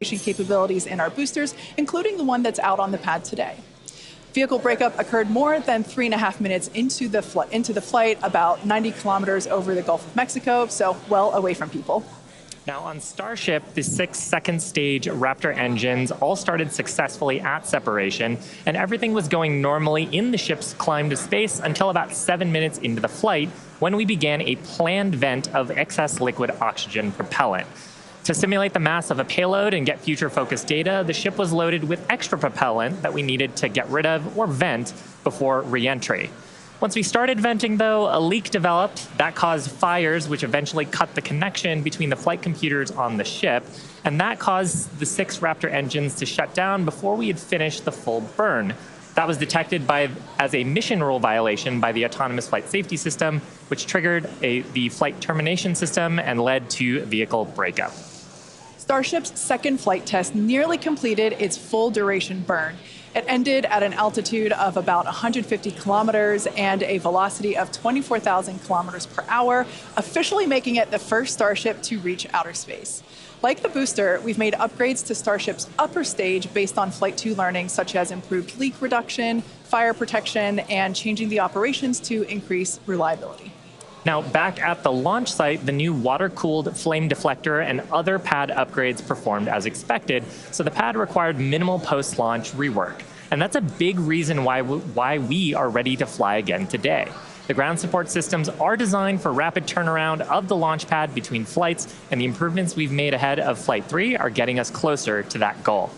capabilities in our boosters, including the one that's out on the pad today. Vehicle breakup occurred more than 3.5 minutes into the flight, about 90 kilometers over the Gulf of Mexico, so well away from people. Now on Starship, the 6 second-stage Raptor engines all started successfully at separation, and everything was going normally in the ship's climb to space until about 7 minutes into the flight, when we began a planned vent of excess liquid oxygen propellant. To simulate the mass of a payload and get future-focused data, the ship was loaded with extra propellant that we needed to get rid of or vent before re-entry. Once we started venting, though, a leak developed that caused fires, which eventually cut the connection between the flight computers on the ship, and that caused the 6 Raptor engines to shut down before we had finished the full burn. That was detected as a mission rule violation by the autonomous flight safety system, which triggered the flight termination system and led to vehicle breakup. Starship's second flight test nearly completed its full duration burn. It ended at an altitude of about 150 kilometers and a velocity of 24,000 kilometers per hour, officially making it the first Starship to reach outer space. Like the booster, we've made upgrades to Starship's upper stage based on Flight 2 learnings, such as improved leak reduction, fire protection, and changing the operations to increase reliability. Now, back at the launch site, the new water-cooled flame deflector and other pad upgrades performed as expected, so the pad required minimal post-launch rework. And that's a big reason why we are ready to fly again today. The ground support systems are designed for rapid turnaround of the launch pad between flights, and the improvements we've made ahead of Flight 3 are getting us closer to that goal.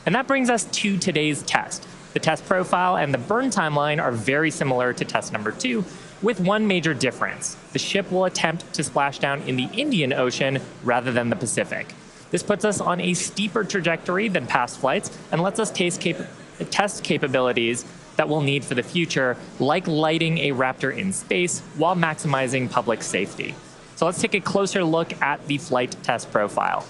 And that brings us to today's test. The test profile and the burn timeline are very similar to test number 2, with one major difference. The ship will attempt to splash down in the Indian Ocean rather than the Pacific. This puts us on a steeper trajectory than past flights and lets us test capabilities that we'll need for the future, like lighting a Raptor in space while maximizing public safety. So let's take a closer look at the flight test profile.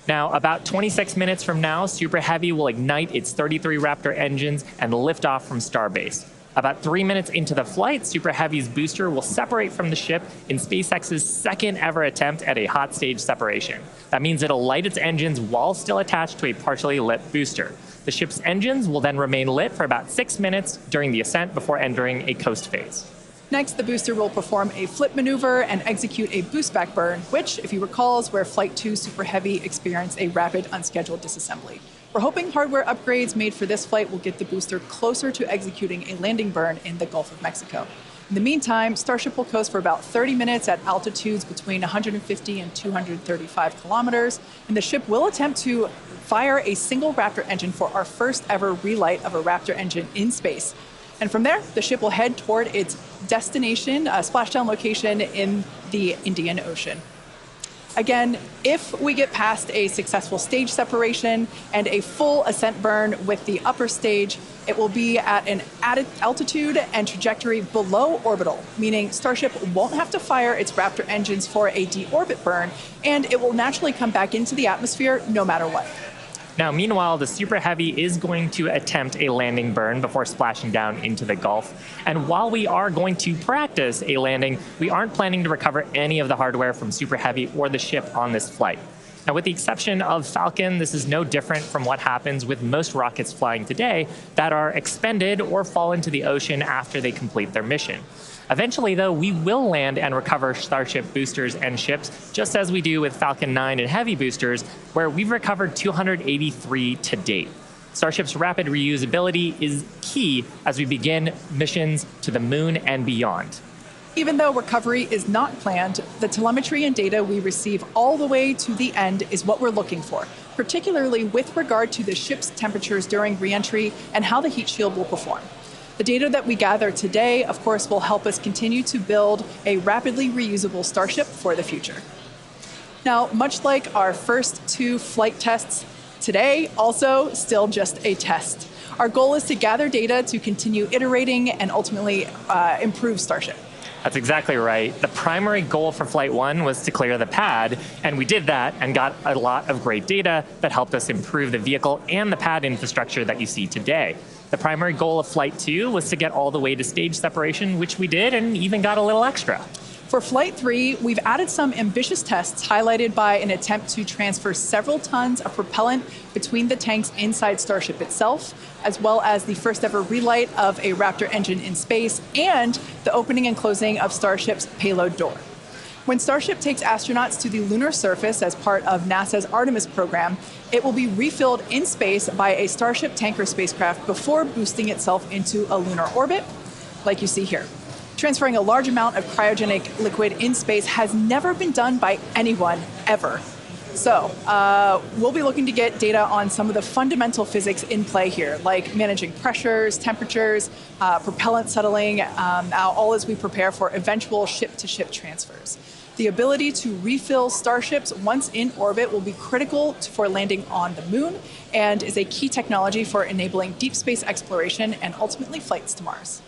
Now, about 26 minutes from now, Super Heavy will ignite its 33 Raptor engines and lift off from Starbase. About 3 minutes into the flight, Super Heavy's booster will separate from the ship in SpaceX's second ever attempt at a hot stage separation. That means it'll light its engines while still attached to a partially lit booster. The ship's engines will then remain lit for about 6 minutes during the ascent before entering a coast phase. Next, the booster will perform a flip maneuver and execute a boost back burn, which, if you recall, is where Flight 2 Super Heavy experienced a rapid unscheduled disassembly. We're hoping hardware upgrades made for this flight will get the booster closer to executing a landing burn in the Gulf of Mexico. In the meantime, Starship will coast for about 30 minutes at altitudes between 150 and 235 kilometers, and the ship will attempt to fire a single Raptor engine for our first ever relight of a Raptor engine in space. And from there, the ship will head toward its destination, splashdown location in the Indian Ocean. Again, if we get past a successful stage separation and a full ascent burn with the upper stage, it will be at an added altitude and trajectory below orbital, meaning Starship won't have to fire its Raptor engines for a deorbit burn, and it will naturally come back into the atmosphere no matter what. Now, meanwhile, the Super Heavy is going to attempt a landing burn before splashing down into the Gulf. And while we are going to practice a landing, we aren't planning to recover any of the hardware from Super Heavy or the ship on this flight. Now, with the exception of Falcon, this is no different from what happens with most rockets flying today that are expended or fall into the ocean after they complete their mission. Eventually, though, we will land and recover Starship boosters and ships, just as we do with Falcon 9 and Heavy boosters, where we've recovered 283 to date. Starship's rapid reusability is key as we begin missions to the moon and beyond. Even though recovery is not planned, the telemetry and data we receive all the way to the end is what we're looking for, particularly with regard to the ship's temperatures during re-entry and how the heat shield will perform. The data that we gather today, of course, will help us continue to build a rapidly reusable Starship for the future. Now, much like our first 2 flight tests, today also still just a test. Our goal is to gather data to continue iterating and ultimately improve Starship. That's exactly right. The primary goal for Flight 1 was to clear the pad, and we did that and got a lot of great data that helped us improve the vehicle and the pad infrastructure that you see today. The primary goal of Flight 2 was to get all the way to stage separation, which we did, and even got a little extra. For Flight 3, we've added some ambitious tests highlighted by an attempt to transfer several tons of propellant between the tanks inside Starship itself, as well as the first ever relight of a Raptor engine in space and the opening and closing of Starship's payload door. When Starship takes astronauts to the lunar surface as part of NASA's Artemis program, it will be refilled in space by a Starship tanker spacecraft before boosting itself into a lunar orbit, like you see here. Transferring a large amount of cryogenic liquid in space has never been done by anyone, ever. So we'll be looking to get data on some of the fundamental physics in play here, like managing pressures, temperatures, propellant settling, all as we prepare for eventual ship-to-ship transfers. The ability to refill starships once in orbit will be critical for landing on the moon and is a key technology for enabling deep space exploration and ultimately flights to Mars.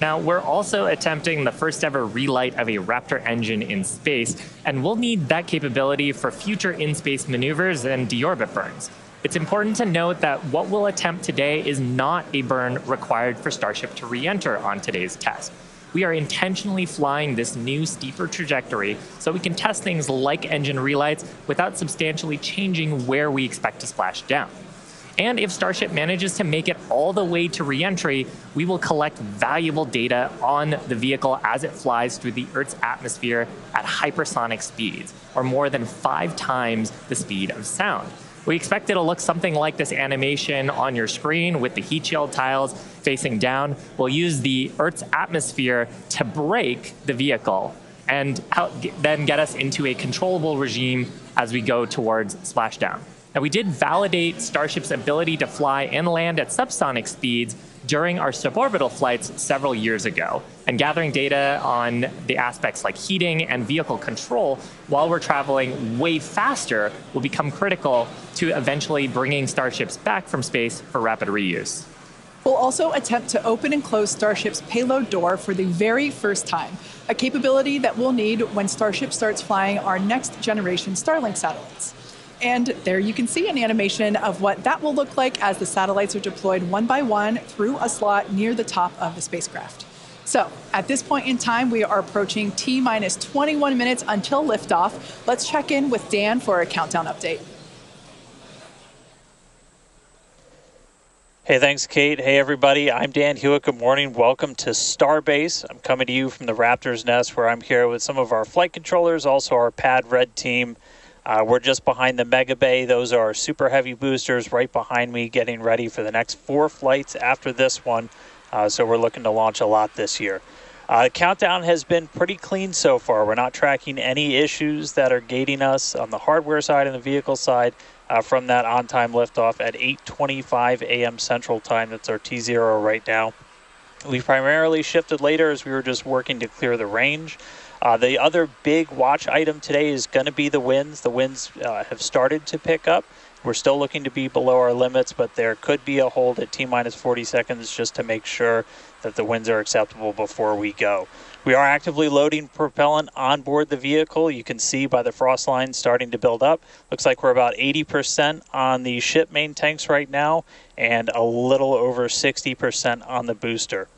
Now, we're also attempting the first ever relight of a Raptor engine in space, and we'll need that capability for future in-space maneuvers and deorbit burns. It's important to note that what we'll attempt today is not a burn required for Starship to re-enter on today's test. We are intentionally flying this new steeper trajectory so we can test things like engine relights without substantially changing where we expect to splash down. And if Starship manages to make it all the way to re-entry, we will collect valuable data on the vehicle as it flies through the Earth's atmosphere at hypersonic speeds, or more than 5 times the speed of sound. We expect it'll look something like this animation on your screen with the heat shield tiles facing down. We'll use the Earth's atmosphere to brake the vehicle and then get us into a controllable regime as we go towards splashdown. Now, we did validate Starship's ability to fly and land at subsonic speeds during our suborbital flights several years ago, and gathering data on the aspects like heating and vehicle control while we're traveling way faster will become critical to eventually bringing Starships back from space for rapid reuse. We'll also attempt to open and close Starship's payload door for the very first time, a capability that we'll need when Starship starts flying our next generation Starlink satellites. And there you can see an animation of what that will look like as the satellites are deployed one by one through a slot near the top of the spacecraft. So at this point in time, we are approaching T-minus 21 minutes until liftoff. Let's check in with Dan for a countdown update. Hey, thanks, Kate. Hey, everybody. I'm Dan Hewitt. Good morning. Welcome to Starbase. I'm coming to you from the Raptor's Nest, where I'm here with some of our flight controllers, also our Pad Red team. We're just behind the Mega Bay. Those are our super heavy boosters right behind me, getting ready for the next 4 flights after this one. So we're looking to launch a lot this year. The countdown has been pretty clean so far. We're not tracking any issues that are gating us on the hardware side and the vehicle side from that on-time liftoff at 8:25 a.m. Central Time. That's our T0 right now. We primarily shifted later as we were just working to clear the range. The other big watch item today is going to be the winds. The winds have started to pick up. We're still looking to be below our limits, but there could be a hold at T-minus 40 seconds just to make sure that the winds are acceptable before we go. We are actively loading propellant on board the vehicle. You can see by the frost lines starting to build up. Looks like we're about 80% on the ship main tanks right now and a little over 60% on the booster.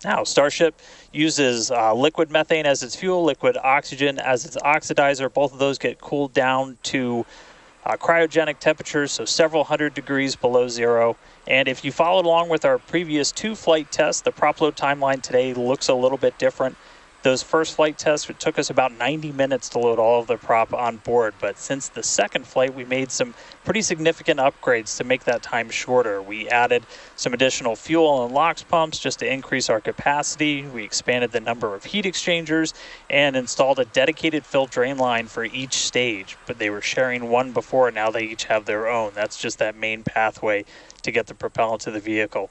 Now, Starship uses liquid methane as its fuel, liquid oxygen as its oxidizer. Both of those get cooled down to cryogenic temperatures, so several hundred degrees below zero. And if you followed along with our previous 2 flight tests, the prop load timeline today looks a little bit different. Those first flight tests, it took us about 90 minutes to load all of the prop on board. But since the second flight, we made some pretty significant upgrades to make that time shorter. We added some additional fuel and LOX pumps just to increase our capacity. We expanded the number of heat exchangers and installed a dedicated fill drain line for each stage. But they were sharing one before, now they each have their own. That's just that main pathway to get the propellant to the vehicle.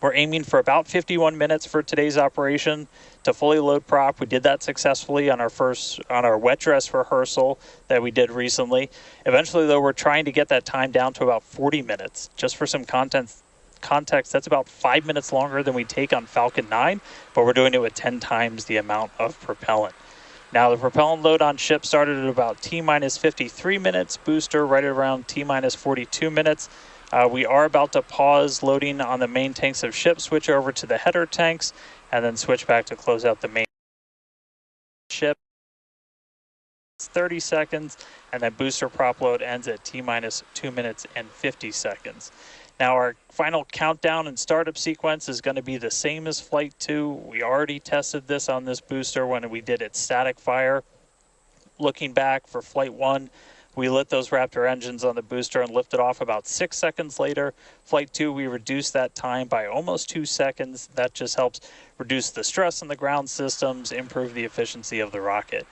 We're aiming for about 51 minutes for today's operation to fully load prop. We did that successfully on our wet dress rehearsal that we did recently. Eventually, though, we're trying to get that time down to about 40 minutes. Just for some context, that's about 5 minutes longer than we take on Falcon 9, but we're doing it with 10 times the amount of propellant. Now, the propellant load on ship started at about T-minus 53 minutes, booster right around T-minus 42 minutes. We are about to pause loading on the main tanks of ship, switch over to the header tanks, and then switch back to close out the main ship. 30 seconds, and then booster prop load ends at T-minus 2 minutes and 50 seconds. Now our final countdown and startup sequence is going to be the same as Flight 2. We already tested this on this booster when we did its static fire. Looking back for Flight 1, we lit those Raptor engines on the booster and lifted off about 6 seconds later. Flight 2, we reduced that time by almost 2 seconds. That just helps reduce the stress on the ground systems, improve the efficiency of the rocket.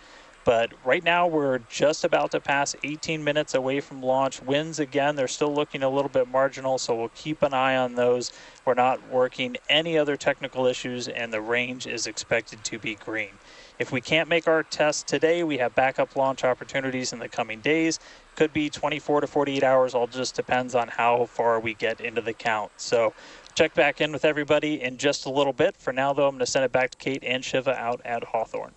But right now, we're just about to pass 18 minutes away from launch. Winds, again, they're still looking a little bit marginal, so we'll keep an eye on those. We're not working any other technical issues, and the range is expected to be green. If we can't make our test today, we have backup launch opportunities in the coming days. Could be 24 to 48 hours, all just depends on how far we get into the count. So check back in with everybody in just a little bit. For now, though, I'm going to send it back to Kate and Shiva out at Hawthorne.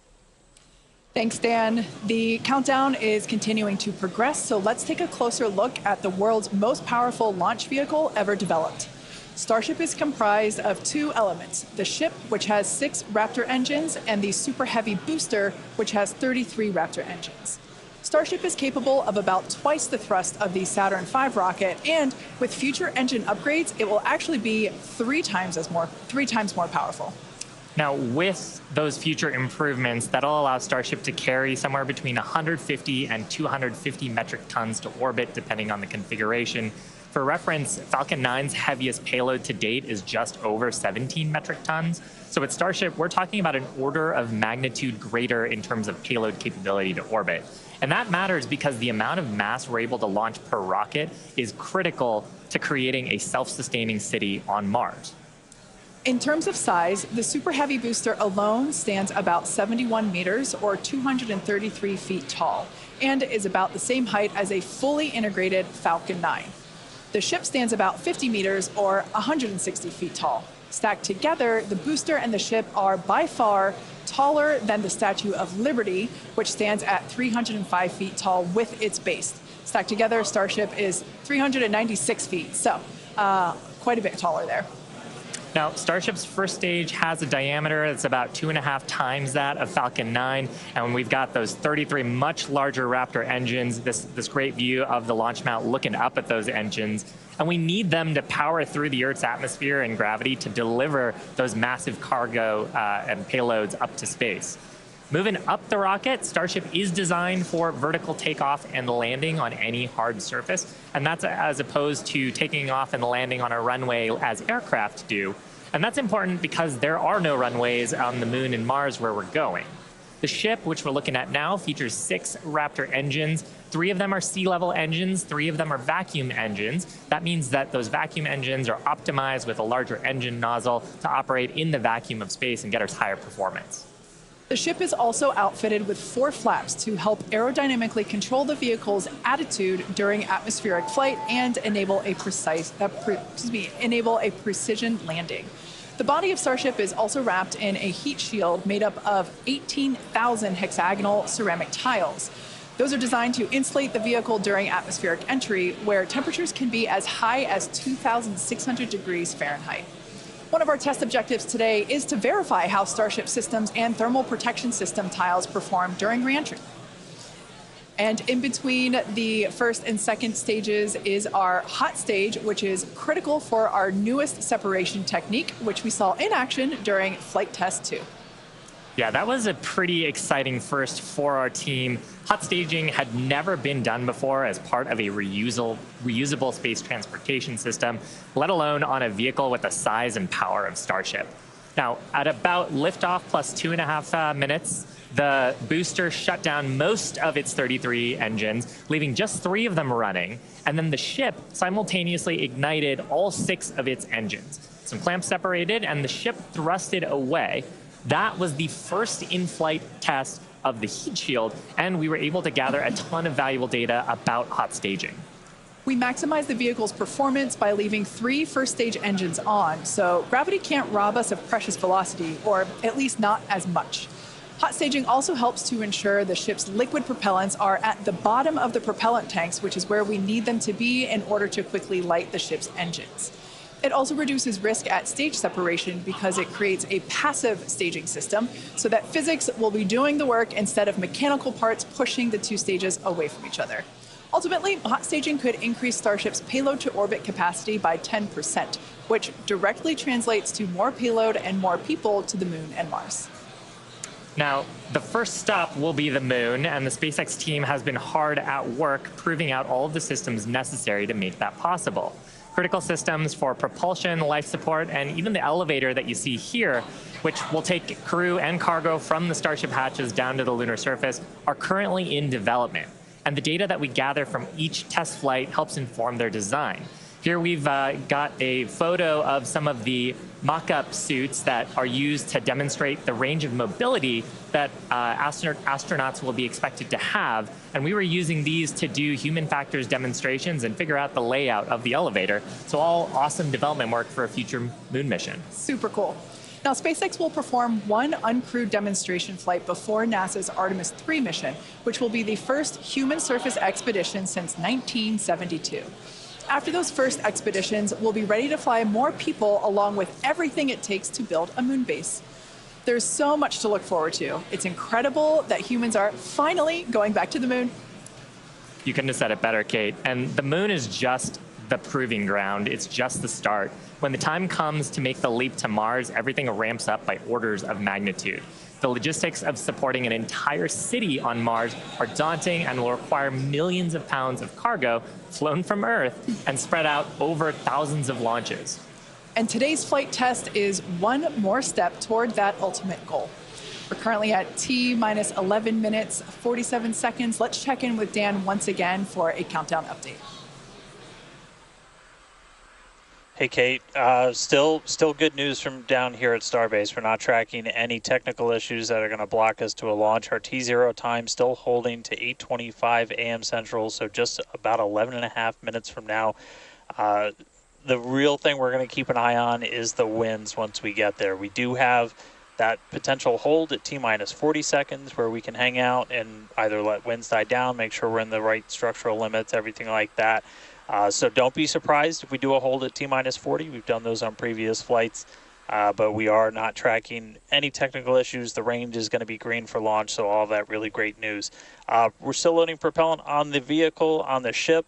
Thanks, Dan. The countdown is continuing to progress, so let's take a closer look at the world's most powerful launch vehicle ever developed. Starship is comprised of two elements, the ship, which has 6 Raptor engines, and the Super Heavy booster, which has 33 Raptor engines. Starship is capable of about twice the thrust of the Saturn V rocket, and with future engine upgrades, it will actually be 3 times more powerful. Now, with those future improvements, that'll allow Starship to carry somewhere between 150 and 250 metric tons to orbit, depending on the configuration. For reference, Falcon 9's heaviest payload to date is just over 17 metric tons. So with Starship, we're talking about an order of magnitude greater in terms of payload capability to orbit. And that matters because the amount of mass we're able to launch per rocket is critical to creating a self-sustaining city on Mars. In terms of size, the Super Heavy booster alone stands about 71 meters or 233 feet tall and is about the same height as a fully integrated Falcon 9. The ship stands about 50 meters or 160 feet tall. Stacked together, the booster and the ship are by far taller than the Statue of Liberty, which stands at 305 feet tall with its base. Stacked together, Starship is 396 feet, so quite a bit taller there. Now, Starship's first stage has a diameter that's about 2.5 times that of Falcon 9, and we've got those 33 much larger Raptor engines, this great view of the launch mount looking up at those engines, and we need them to power through the Earth's atmosphere and gravity to deliver those massive cargo and payloads up to space. Moving up the rocket, Starship is designed for vertical takeoff and landing on any hard surface, and that's as opposed to taking off and landing on a runway as aircraft do. And that's important because there are no runways on the Moon and Mars where we're going. The ship, which we're looking at now, features 6 Raptor engines. 3 of them are sea-level engines, 3 of them are vacuum engines. That means that those vacuum engines are optimized with a larger engine nozzle to operate in the vacuum of space and get us higher performance. The ship is also outfitted with 4 flaps to help aerodynamically control the vehicle's attitude during atmospheric flight and enable a precision landing. The body of Starship is also wrapped in a heat shield made up of 18,000 hexagonal ceramic tiles. Those are designed to insulate the vehicle during atmospheric entry, where temperatures can be as high as 2,600 degrees Fahrenheit. One of our test objectives today is to verify how Starship systems and thermal protection system tiles perform during reentry. And in between the first and second stages is our hot stage, which is critical for our newest separation technique, which we saw in action during Flight Test 2. Yeah, that was a pretty exciting first for our team. Hot staging had never been done before as part of a reusable space transportation system, let alone on a vehicle with the size and power of Starship. Now, at about liftoff plus 2.5 minutes, the booster shut down most of its 33 engines, leaving just 3 of them running, and then the ship simultaneously ignited all 6 of its engines. Some clamps separated, and the ship thrusted away. That was the first in-flight test of the heat shield, and we were able to gather a ton of valuable data about hot staging. We maximized the vehicle's performance by leaving 3 first-stage engines on, so gravity can't rob us of precious velocity, or at least not as much. Hot staging also helps to ensure the ship's liquid propellants are at the bottom of the propellant tanks, which is where we need them to be in order to quickly light the ship's engines. It also reduces risk at stage separation because it creates a passive staging system so that physics will be doing the work instead of mechanical parts pushing the two stages away from each other. Ultimately, hot staging could increase Starship's payload to orbit capacity by 10%, which directly translates to more payload and more people to the Moon and Mars. Now, the first stop will be the Moon, and the SpaceX team has been hard at work proving out all of the systems necessary to make that possible. Critical systems for propulsion, life support, and even the elevator that you see here, which will take crew and cargo from the Starship hatches down to the lunar surface, are currently in development. And the data that we gather from each test flight helps inform their design. Here we've got a photo of some of the mock-up suits that are used to demonstrate the range of mobility that astronauts will be expected to have. And we were using these to do human factors demonstrations and figure out the layout of the elevator. So all awesome development work for a future moon mission. Super cool. Now, SpaceX will perform one uncrewed demonstration flight before NASA's Artemis 3 mission, which will be the first human surface expedition since 1972. After those first expeditions, we'll be ready to fly more people along with everything it takes to build a moon base. There's so much to look forward to. It's incredible that humans are finally going back to the moon. You couldn't have said it better, Kate. And the moon is just the proving ground. It's just the start. When the time comes to make the leap to Mars, everything ramps up by orders of magnitude. The logistics of supporting an entire city on Mars are daunting and will require millions of pounds of cargo flown from Earth and spread out over thousands of launches. And today's flight test is one more step toward that ultimate goal. We're currently at T minus 11 minutes, 47 seconds. Let's check in with Dan once again for a countdown update. Hey, Kate. Still good news from down here at Starbase. We're not tracking any technical issues that are going to block us to a launch. Our T0 time still holding to 8:25 a.m. Central, so just about 11 and a half minutes from now. The real thing we're going to keep an eye on is the winds once we get there. We do have that potential hold at T minus 40 seconds where we can hang out and either let winds die down, make sure we're in the right structural limits, everything like that. So don't be surprised if we do a hold at T minus 40. We've done those on previous flights, but we are not tracking any technical issues. The range is going to be green for launch, so all of that really great news. We're still loading propellant on the vehicle, on the ship.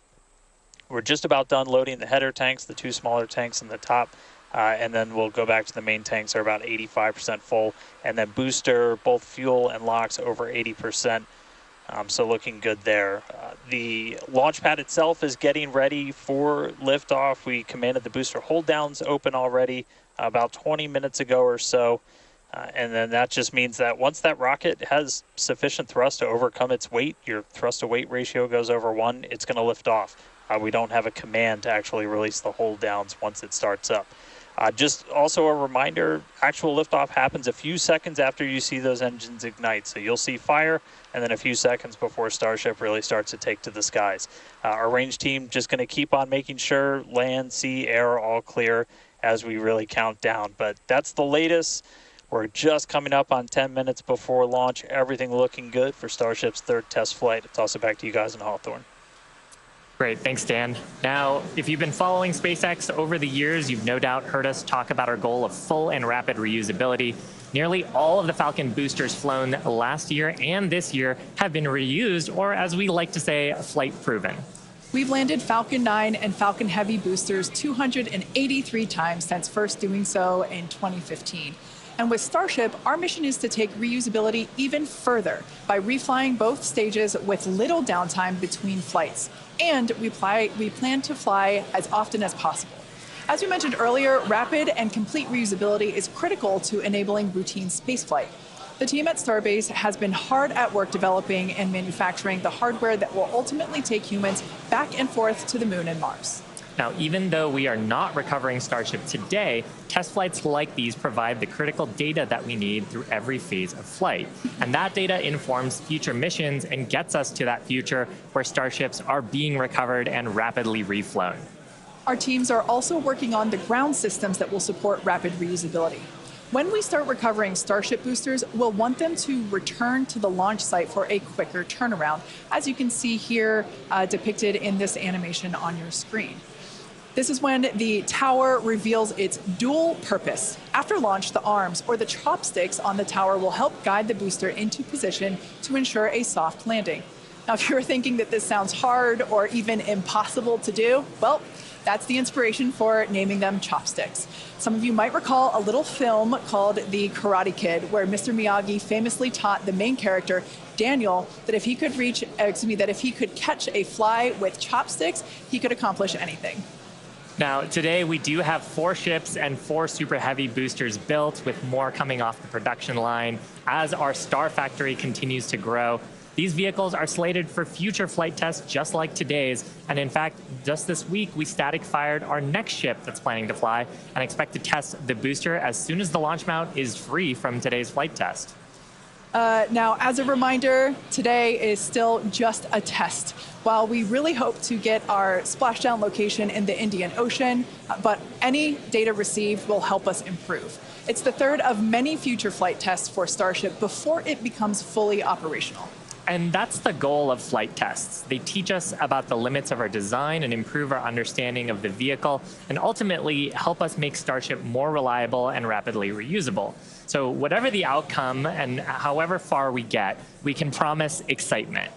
We're just about done loading the header tanks, the two smaller tanks in the top, and then we'll go back to the main tanks. They're about 85% full, and then booster, both fuel and LOX over 80%. So looking good there. The launch pad itself is getting ready for liftoff. We commanded the booster hold downs open already about 20 minutes ago or so. And then that just means that once that rocket has sufficient thrust to overcome its weight, your thrust to weight ratio goes over 1, it's going to lift off. We don't have a command to actually release the hold downs once it starts up. Just also a reminder, actual liftoff happens a few seconds after you see those engines ignite. So you'll see fire, and then a few seconds before Starship really starts to take to the skies. Our range team just going to keep on making sure land, sea, air are all clear as we really count down. But that's the latest. We're just coming up on 10 minutes before launch. Everything looking good for Starship's third test flight. I'll toss it back to you guys in Hawthorne. Great, thanks, Dan. Now, if you've been following SpaceX over the years, you've no doubt heard us talk about our goal of full and rapid reusability. Nearly all of the Falcon boosters flown last year and this year have been reused, or as we like to say, flight proven. We've landed Falcon 9 and Falcon Heavy boosters 283 times since first doing so in 2015. And with Starship, our mission is to take reusability even further by reflying both stages with little downtime between flights. And we plan to fly as often as possible. As we mentioned earlier, rapid and complete reusability is critical to enabling routine spaceflight. The team at Starbase has been hard at work developing and manufacturing the hardware that will ultimately take humans back and forth to the moon and Mars. Now, even though we are not recovering Starship today, test flights like these provide the critical data that we need through every phase of flight. And that data informs future missions and gets us to that future where Starships are being recovered and rapidly reflown. Our teams are also working on the ground systems that will support rapid reusability. When we start recovering Starship boosters, we'll want them to return to the launch site for a quicker turnaround, as you can see here depicted in this animation on your screen. This is when the tower reveals its dual purpose. After launch, the arms or the chopsticks on the tower will help guide the booster into position to ensure a soft landing. Now, if you're thinking that this sounds hard or even impossible to do, well, that's the inspiration for naming them chopsticks. Some of you might recall a little film called The Karate Kid, where Mr. Miyagi famously taught the main character, Daniel, that if he could catch a fly with chopsticks, he could accomplish anything. Now, today we do have 4 ships and 4 Super Heavy boosters built, with more coming off the production line as our Star Factory continues to grow. These vehicles are slated for future flight tests just like today's, and in fact, just this week we static fired our next ship that's planning to fly and expect to test the booster as soon as the launch mount is free from today's flight test. Now, as a reminder, today is still just a test. While we really hope to get our splashdown location in the Indian Ocean, but any data received will help us improve. It's the third of many future flight tests for Starship before it becomes fully operational. And that's the goal of flight tests. They teach us about the limits of our design and improve our understanding of the vehicle, and ultimately help us make Starship more reliable and rapidly reusable. So whatever the outcome and however far we get, we can promise excitement.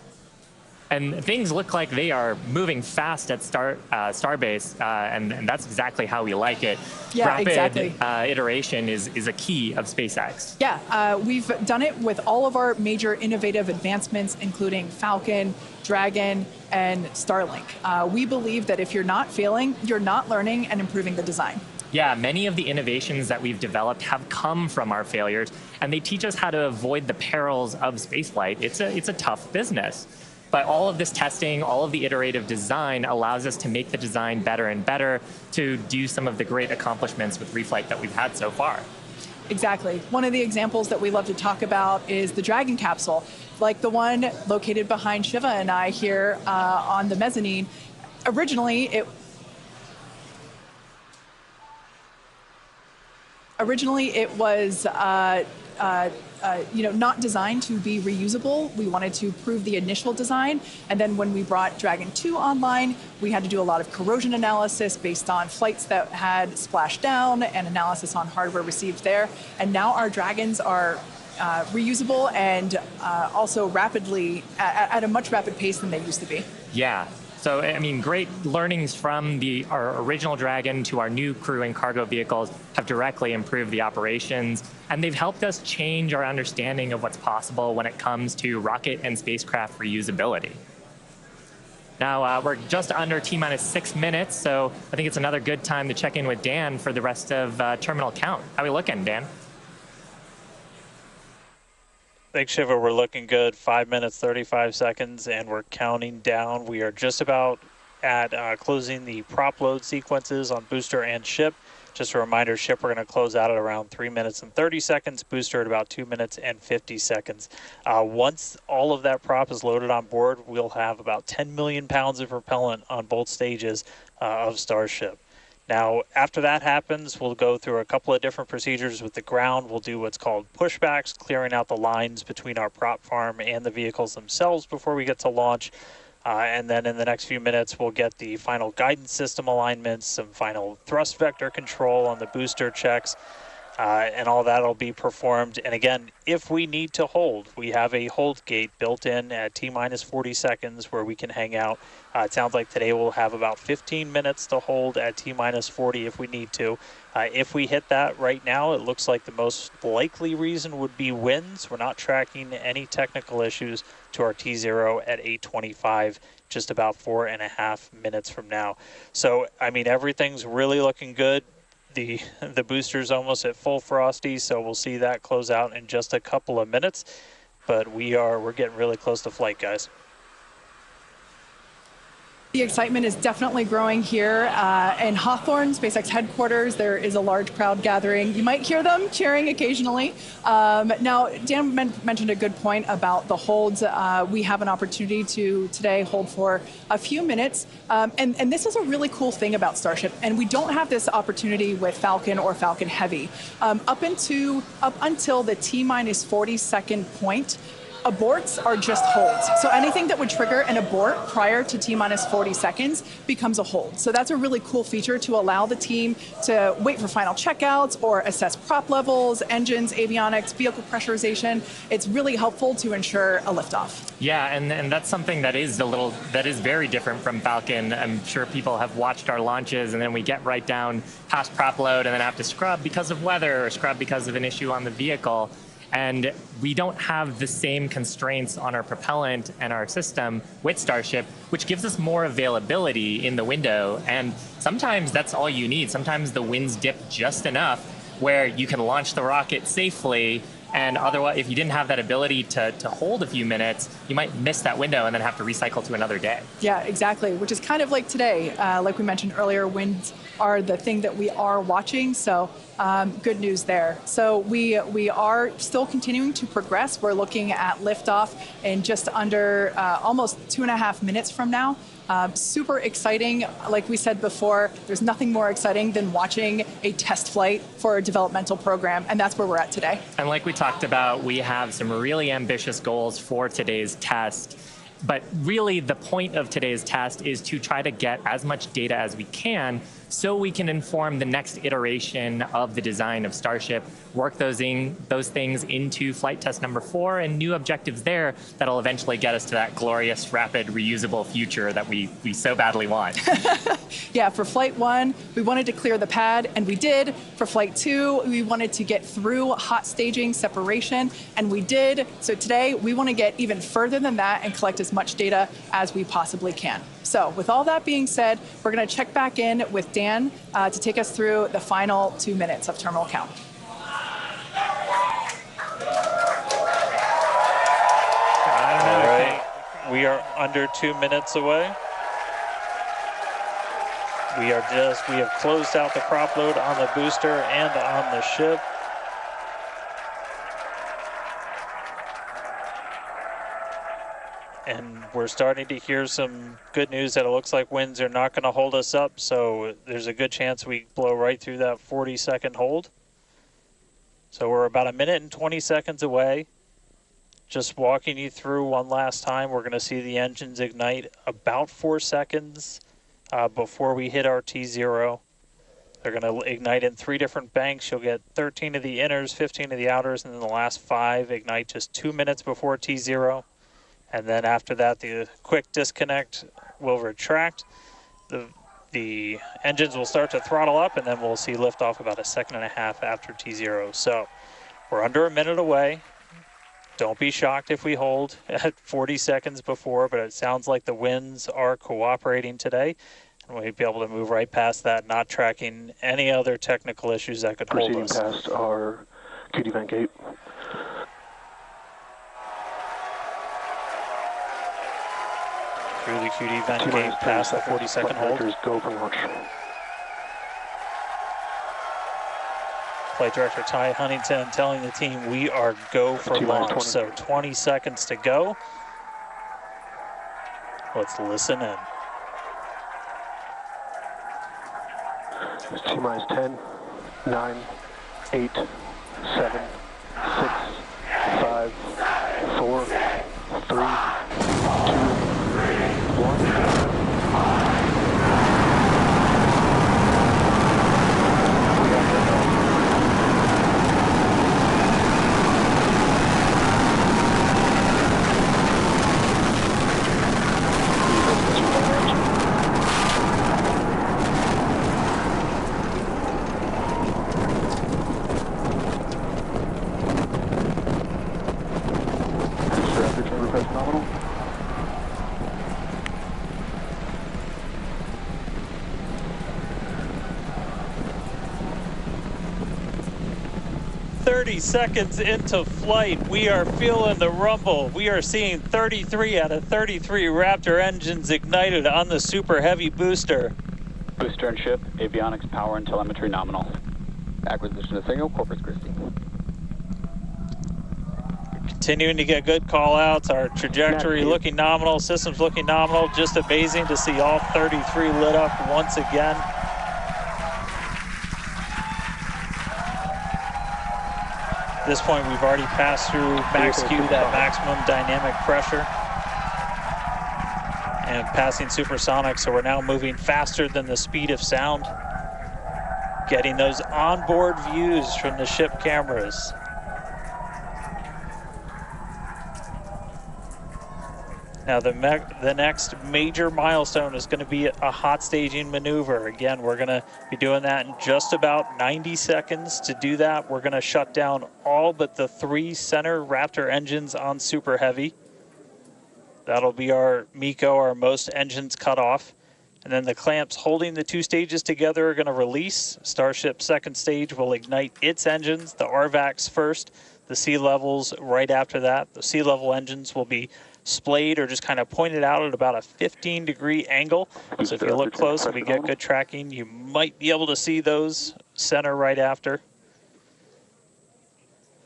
And things look like they are moving fast at Starbase, and that's exactly how we like it. Yeah, Rapid exactly. Iteration is a key of SpaceX. Yeah, we've done it with all of our major innovative advancements, including Falcon, Dragon, and Starlink. We believe that if you're not failing, you're not learning and improving the design. Yeah, many of the innovations that we've developed have come from our failures, and they teach us how to avoid the perils of spaceflight. It's a tough business. But all of this testing, all of the iterative design allows us to make the design better and better to do some of the great accomplishments with reflight that we've had so far. Exactly. One of the examples that we love to talk about is the Dragon capsule, like the one located behind Shiva and I here on the mezzanine. Originally, it was not designed to be reusable. We wanted to prove the initial design, and then when we brought Dragon 2 online, we had to do a lot of corrosion analysis based on flights that had splashed down and analysis on hardware received there. And now our Dragons are reusable and also rapidly at a much rapid pace than they used to be. Yeah. So, I mean, great learnings from our original Dragon to our new crew and cargo vehicles have directly improved the operations, and they've helped us change our understanding of what's possible when it comes to rocket and spacecraft reusability. Now, we're just under T-minus 6 minutes, so I think it's another good time to check in with Dan for the rest of terminal count. How are we looking, Dan? Thanks, Shiva. We're looking good. 5 minutes, 35 seconds, and we're counting down. We are just about at closing the prop load sequences on booster and ship. Just a reminder, ship we're going to close out at around 3 minutes and 30 seconds, booster at about 2 minutes and 50 seconds. Once all of that prop is loaded on board, we'll have about 10 million pounds of propellant on both stages of Starship. Now, after that happens, we'll go through a couple of different procedures with the ground. We'll do what's called pushbacks, clearing out the lines between our prop farm and the vehicles themselves before we get to launch. And then in the next few minutes, we'll get the final guidance system alignments, some final thrust vector control on the booster checks, and all that will be performed. And again, if we need to hold, we have a hold gate built in at T-minus 40 seconds where we can hang out. It sounds like today we'll have about 15 minutes to hold at T-minus 40 if we need to. If we hit that right now, it looks like the most likely reason would be winds. We're not tracking any technical issues to our T0 at 8:25, just about 4.5 minutes from now. So, I mean, everything's really looking good. The booster's almost at full frosty, so we'll see that close out in just a couple of minutes. But we're getting really close to flight, guys. The excitement is definitely growing here in Hawthorne, SpaceX headquarters. There is a large crowd gathering. You might hear them cheering occasionally. Now, Dan mentioned a good point about the holds. We have an opportunity to today hold for a few minutes. And this is a really cool thing about Starship. And we don't have this opportunity with Falcon or Falcon Heavy. Up until the T-minus 40 second point, Aborts are just holds. So anything that would trigger an abort prior to T-minus 40 seconds becomes a hold. So that's a really cool feature to allow the team to wait for final checkouts or assess prop levels, engines, avionics, vehicle pressurization. It's really helpful to ensure a liftoff. Yeah, and that's something that is very different from Falcon. I'm sure people have watched our launches, and then we get right down past prop load and then have to scrub because of weather or scrub because of an issue on the vehicle. And we don't have the same constraints on our propellant and our system with Starship, which gives us more availability in the window. And sometimes that's all you need. Sometimes the winds dip just enough where you can launch the rocket safely. And otherwise, if you didn't have that ability to hold a few minutes, you might miss that window and then have to recycle to another day. Yeah, exactly, which is kind of like today. Like we mentioned earlier, winds are the thing that we are watching, so good news there. So we are still continuing to progress. We're looking at liftoff in just under almost 2.5 minutes from now. Super exciting. Like we said before, there's nothing more exciting than watching a test flight for a developmental program, and that's where we're at today. And like we talked about, we have some really ambitious goals for today's test. But really, the point of today's test is to try to get as much data as we can so we can inform the next iteration of the design of Starship, work those things into flight test number 4 and new objectives there that'll eventually get us to that glorious, rapid, reusable future that we so badly want. Yeah, for flight 1, we wanted to clear the pad, and we did. For flight 2, we wanted to get through hot staging separation, and we did. So today, we want to get even further than that and collect as much data as we possibly can. So with all that being said, we're going to check back in with Dan to take us through the final 2 minutes of terminal count. All right, we are under 2 minutes away. We have closed out the prop load on the booster and on the ship. And we're starting to hear some good news that it looks like winds are not going to hold us up, so there's a good chance we blow right through that 40-second hold. So we're about 1 minute and 20 seconds away. Just walking you through one last time, we're going to see the engines ignite about 4 seconds before we hit our T0. They're going to ignite in 3 different banks. You'll get 13 of the inners, 15 of the outers, and then the last 5 ignite just 2 minutes before T0. And then after that, the quick disconnect will retract. The engines will start to throttle up, and then we'll see liftoff about 1.5 seconds after T0. So we're under 1 minute away. Don't be shocked if we hold at 40 seconds before, but it sounds like the winds are cooperating today. And we'll be able to move right past that, not tracking any other technical issues that could hold us. Proceeding past our QD vent gate. Through the QD vent gate past the 40-second hold. Go for launch. Flight Director Ty Huntington telling the team we are go for launch. So 20 seconds to go. Let's listen in. It's T-minus 10, 9, 8, 7, 6, 5, 4, 3, 2, 1. Nominal. 30 seconds into flight, we are feeling the rumble. We are seeing 33 out of 33 Raptor engines ignited on the Super Heavy booster. Booster and ship, avionics, power, and telemetry nominal. Acquisition of signal, Corpus Christi. Continuing to get good call-outs. Our trajectory looking nominal, systems looking nominal. Just amazing to see all 33 lit up once again. this point, we've already passed through max Q, that maximum dynamic pressure, and passing supersonic, so we're now moving faster than the speed of sound, getting those onboard views from the ship cameras. Now the next major milestone is going to be a hot staging maneuver. Again, we're going to be doing that in just about 90 seconds. To do that, we're going to shut down all but the 3 center Raptor engines on Super Heavy. That'll be our MECO, our most engines cut off. And then the clamps holding the 2 stages together are going to release. Starship's second stage will ignite its engines, the RVACs first, the sea levels right after that. The sea level engines will be splayed or just kind of pointed out at about a 15-degree angle. So if you look close and we get good tracking, you might be able to see those center right after.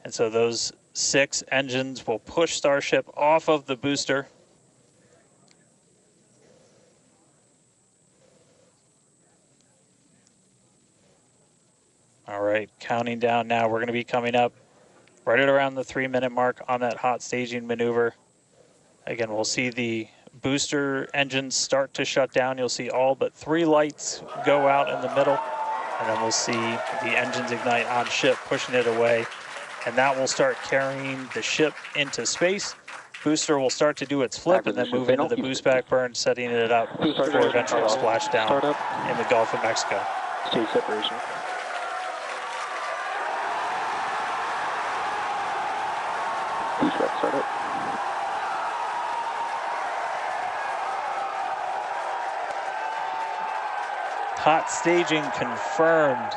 And so those 6 engines will push Starship off of the booster. All right, counting down now. We're going to be coming up right at around the 3-minute mark on that hot staging maneuver. Again, we'll see the booster engines start to shut down. You'll see all but 3 lights go out in the middle. And then we'll see the engines ignite on ship, pushing it away. And that will start carrying the ship into space. Booster will start to do its flip and then move into the boost back burn, setting it up for eventual splashdown in the Gulf of Mexico. Stage separation. Boost back startup. Hot staging confirmed.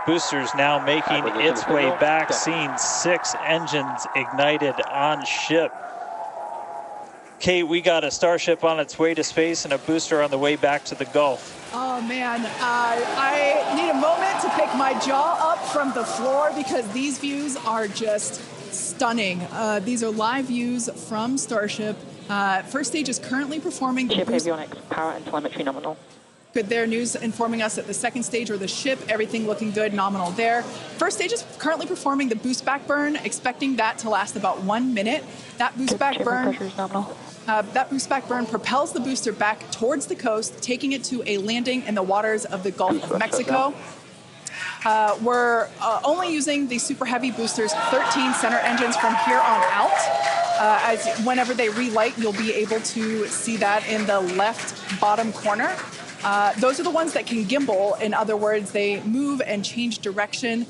Boosters now making its way back, seeing 6 engines ignited on ship. Kate, we got a Starship on its way to space and a booster on the way back to the Gulf. Oh man, I need a moment to pick my jaw up from the floor because these views are just stunning. These are live views from Starship. First stage is currently performing the ship avionics, power and telemetry nominal. Good there, news informing us that the second stage or the ship, everything looking good, nominal there. First stage is currently performing the boost back burn, expecting that to last about 1 minute. That boost back burn, propels the booster back towards the coast, taking it to a landing in the waters of the Gulf of Mexico. We're only using the Super Heavy booster's 13 center engines from here on out. As whenever they relight, you'll be able to see that in the left bottom corner. Those are the ones that can gimbal. In other words, they move and change direction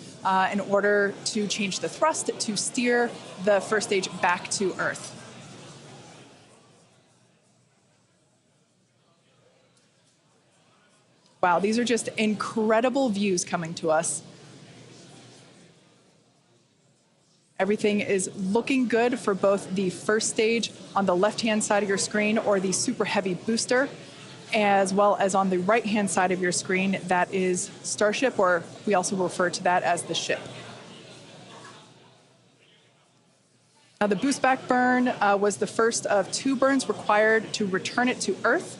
in order to change the thrust to steer the first stage back to Earth. Wow, these are just incredible views coming to us. Everything is looking good for both the first stage on the left-hand side of your screen or the Super Heavy booster, as well as on the right-hand side of your screen, that is Starship, or we also refer to that as the ship. Now, the boost back burn was the first of 2 burns required to return it to Earth.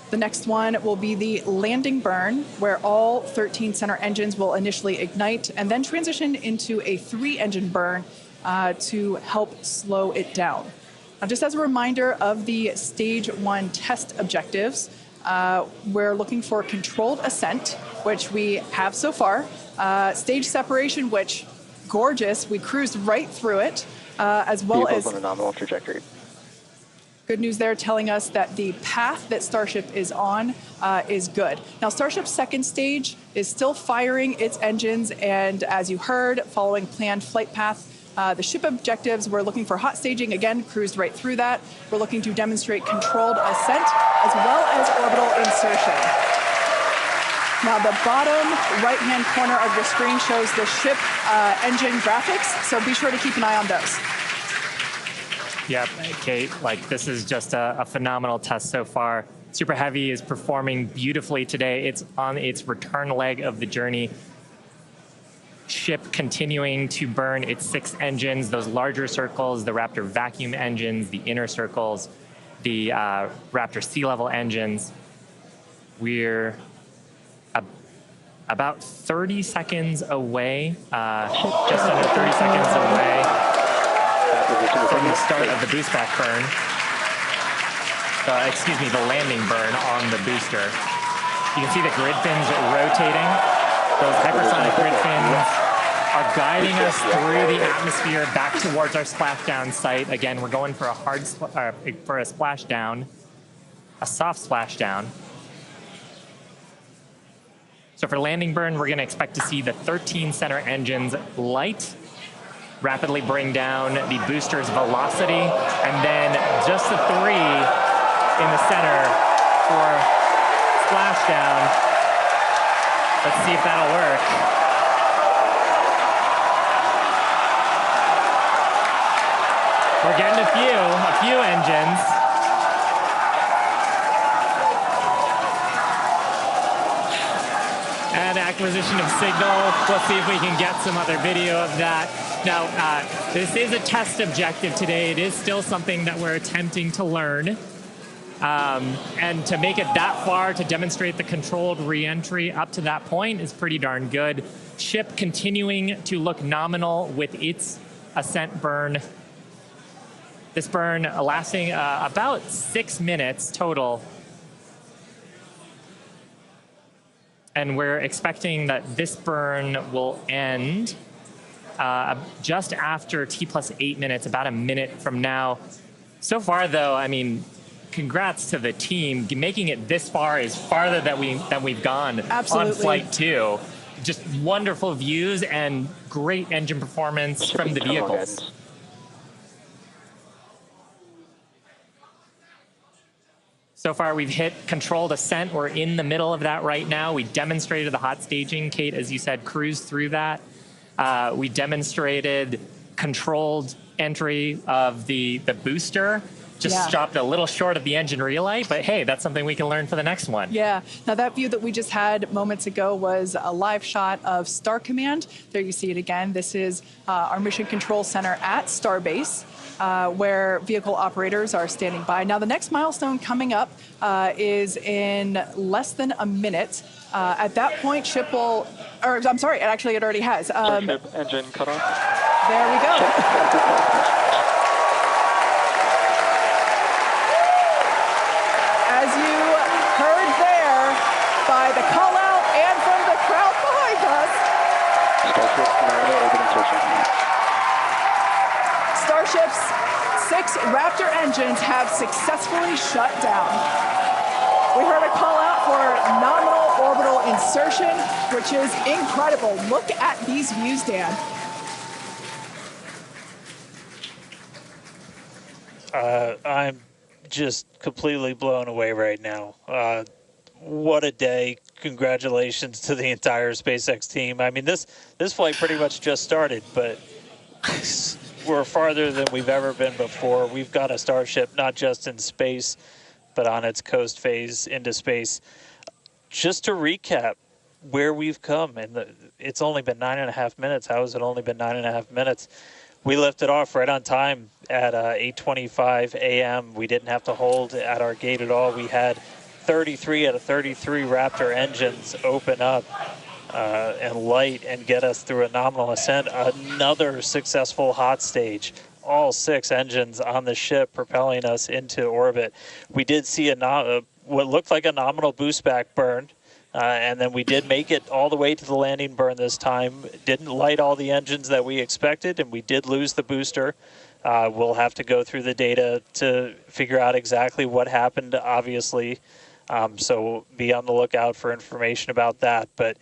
The next one will be the landing burn, where all 13 center engines will initially ignite and then transition into a 3-engine burn to help slow it down. Now, just as a reminder of the stage 1 test objectives, we're looking for controlled ascent, which we have so far. Stage separation, which gorgeous, we cruised right through it, as well as on a nominal trajectory. Good news there, telling us that the path that Starship is on is good. Now, Starship's second stage is still firing its engines, and as you heard, following planned flight path. The ship objectives, we're looking for hot staging, again, cruised right through that. We're looking to demonstrate controlled ascent, as well as orbital insertion. Now, the bottom right-hand corner of your screen shows the ship engine graphics, so be sure to keep an eye on those. Yep, Kate, this is just a phenomenal test so far. Super Heavy is performing beautifully today. It's on its return leg of the journey. Ship continuing to burn its 6 engines, those larger circles, the Raptor vacuum engines, the inner circles, the Raptor sea level engines. We're about 30 seconds away, just under 30 seconds away from the start of the boost back burn. Excuse me, the landing burn on the booster. You can see the grid fins rotating. Those hypersonic grid fins are guiding us through the atmosphere back towards our splashdown site. Again, we're going for a splashdown, a soft splashdown. So for landing burn, we're going to expect to see the 13 center engines light, rapidly bring down the booster's velocity, and then just the 3 in the center for splashdown. Let's see if that'll work. We're getting a few engines. And acquisition of signal. We'll see if we can get some other video of that. Now, this is a test objective today. It is still something that we're attempting to learn. And to make it that far, to demonstrate the controlled re-entry up to that point is pretty darn good. Ship continuing to look nominal with its Ascent burn. This burn lasting about 6 minutes total. And we're expecting that this burn will end just after T+8 minutes, about a minute from now. So far, though, I mean, congrats to the team. Making it this far is farther than we've gone on Flight 2. Just wonderful views and great engine performance from the vehicles. So far, we've hit controlled ascent. We're in the middle of that right now. We demonstrated the hot staging. Kate, as you said, cruised through that. We demonstrated controlled entry of the booster. Just stopped a little short of the engine relight, but hey, that's something we can learn for the next one. Yeah. Now that view that we just had moments ago was a live shot of Star Command. There you see it again. This is our mission control center at Starbase, where vehicle operators are standing by. Now the next milestone coming up is in less than a minute. At that point, ship will, or I'm sorry, actually it already has. Starship engine cut off. There we go. As you heard there, by the call out and from the crowd behind us, Starship normal orbit insertion. Starship's 6 Raptor engines have successfully shut down. We heard a call out for nominal orbital insertion, which is incredible. Look at these views, Dan. I'm just completely blown away right now. What a day. Congratulations to the entire SpaceX team. I mean, this flight pretty much just started, but we're farther than we've ever been before. We've got a Starship not just in space, but on its coast phase into space. Just to recap where we've come, and it's only been 9.5 minutes. How has it only been 9.5 minutes? We lifted off right on time at 8:25 a.m. We didn't have to hold at our gate at all. We had 33 out of 33 Raptor engines open up and light and get us through a nominal ascent. Another successful hot stage. All 6 engines on the ship propelling us into orbit. We did see what looked like a nominal boost back burn. And then we did make it all the way to the landing burn this time. Didn't light all the engines that we expected, and we did lose the booster. We'll have to go through the data to figure out exactly what happened, obviously. So be on the lookout for information about that. But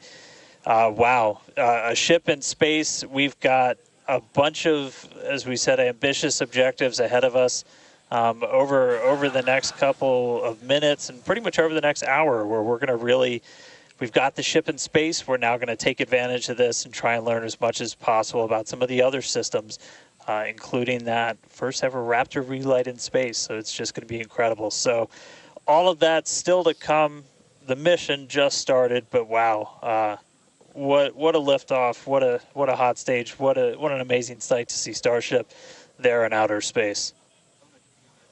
wow, a ship in space. We've got a bunch of, as we said, ambitious objectives ahead of us. Over the next couple of minutes and pretty much over the next hour, where we're going to really, we've got the ship in space. We're now going to take advantage of this and try and learn as much as possible about some of the other systems, including that first ever Raptor relight in space. So it's just going to be incredible. So all of that still to come. The mission just started, but wow, what a liftoff! What a hot stage! What an amazing sight to see Starship there in outer space.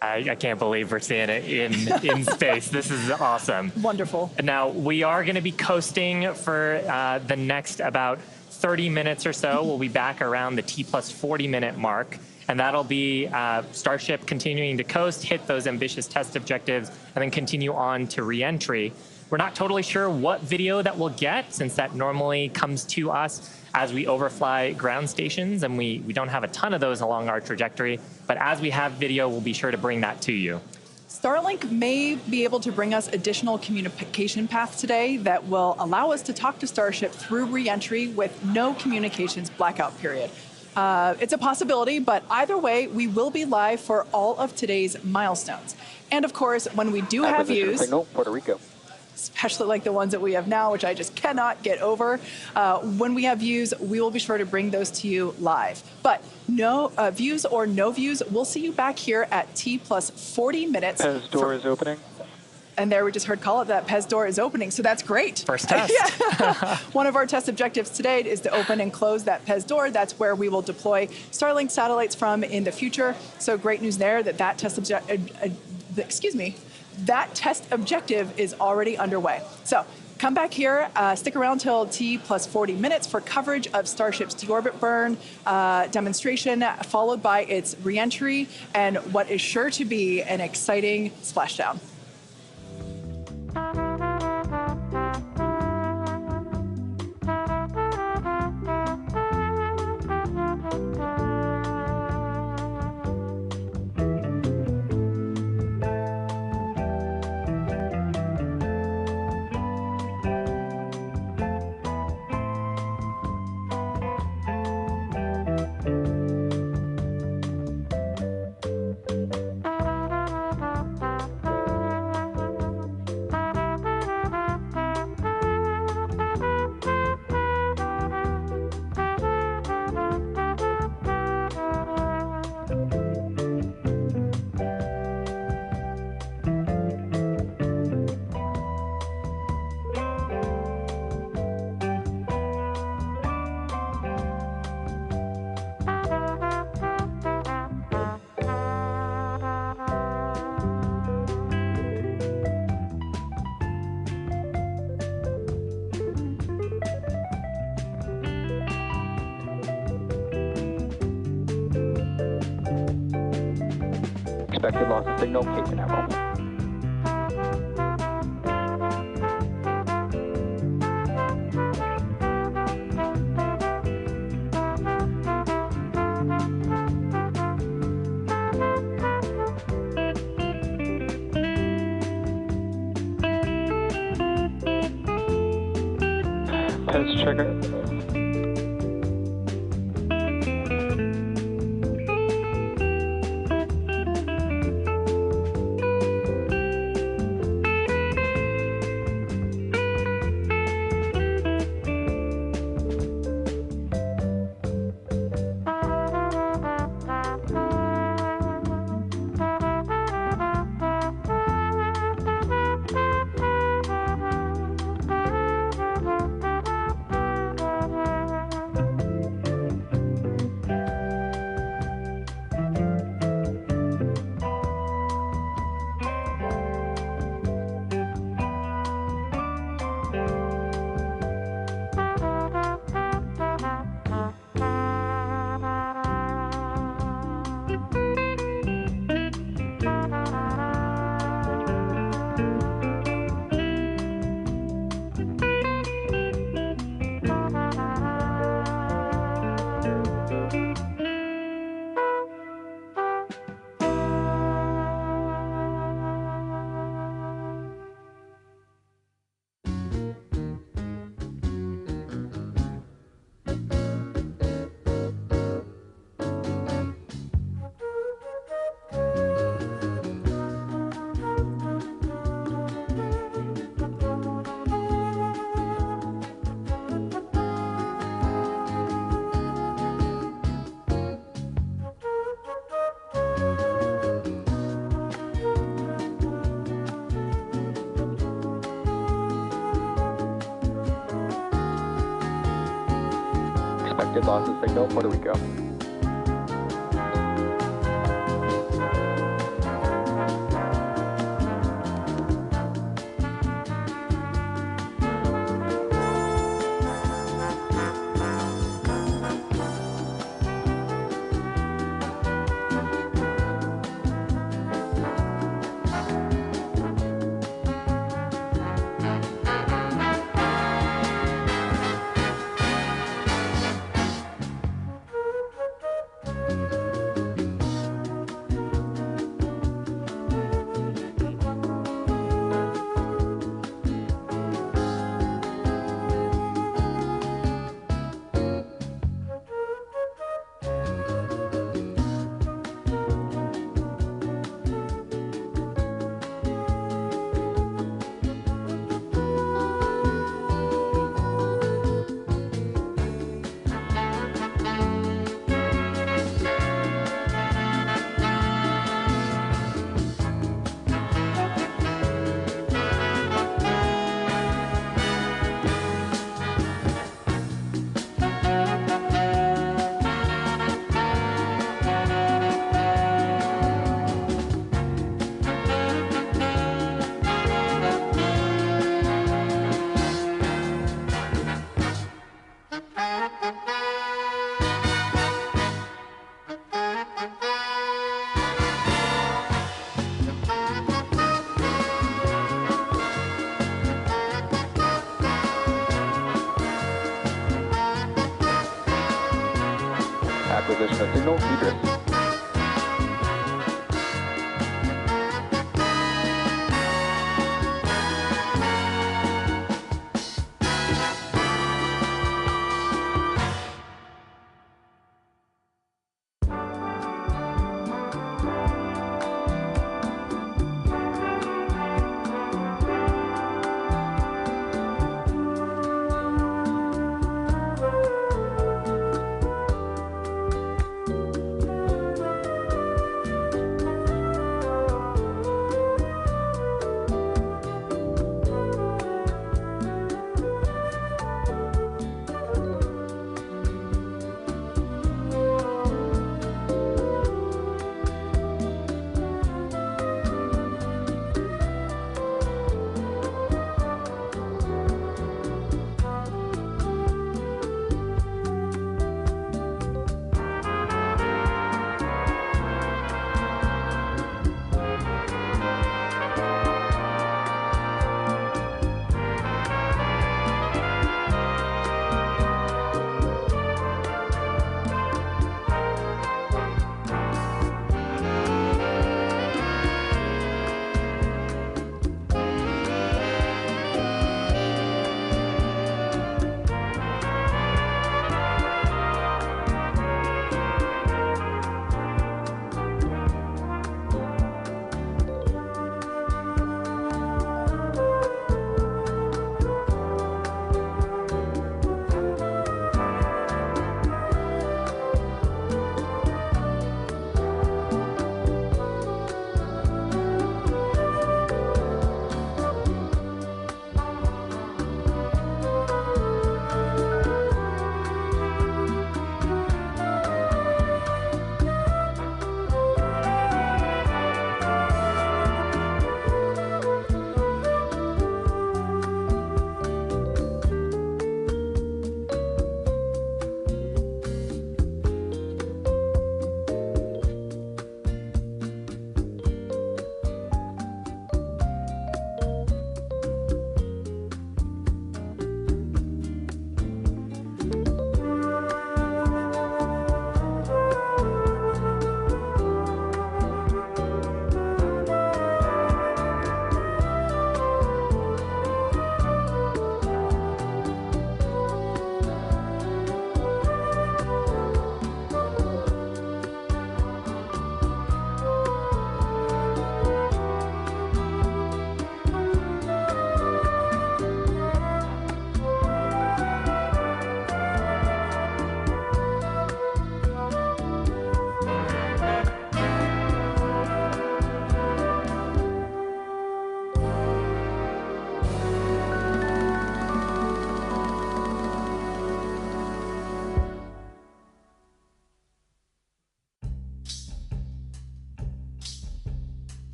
I can't believe we're seeing it in space. This is awesome. Wonderful. Now, we are going to be coasting for the next about 30 minutes or so. We'll be back around the T plus 40-minute mark. And that'll be Starship continuing to coast, hit those ambitious test objectives, and then continue on to re-entry. We're not totally sure what video that we'll get, since that normally comes to us as we overfly ground stations, and we don't have a ton of those along our trajectory. But as we have video, we'll be sure to bring that to you. Starlink may be able to bring us additional communication paths today that will allow us to talk to Starship through re-entry with no communications blackout period. It's a possibility, but either way, we will be live for all of today's milestones. And of course, when we do have views, signal, Puerto Rico. especially like the ones that we have now, which I just cannot get over, when we have views, we will be sure to bring those to you live. But no views or no views, we'll see you back here at T plus 40 minutes. Pez door is opening. And there we just heard call it that Pez door is opening, so that's great. First test. Yeah. One of our test objectives today is to open and close that Pez door. That's where we will deploy Starlink satellites from in the future. So great news there that that test objective is already underway. So come back here, stick around till T plus 40 minutes for coverage of Starship's deorbit burn demonstration, followed by its reentry and what is sure to be an exciting splashdown. Expected loss of signal, Cape Canaveral. Pez trigger. Expected loss of signal, Puerto Rico. Acquisition of signal, Idris.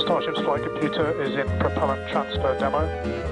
Starship's flight computer is in propellant transfer demo.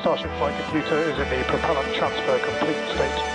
Starship flight computer is in the propellant transfer complete state.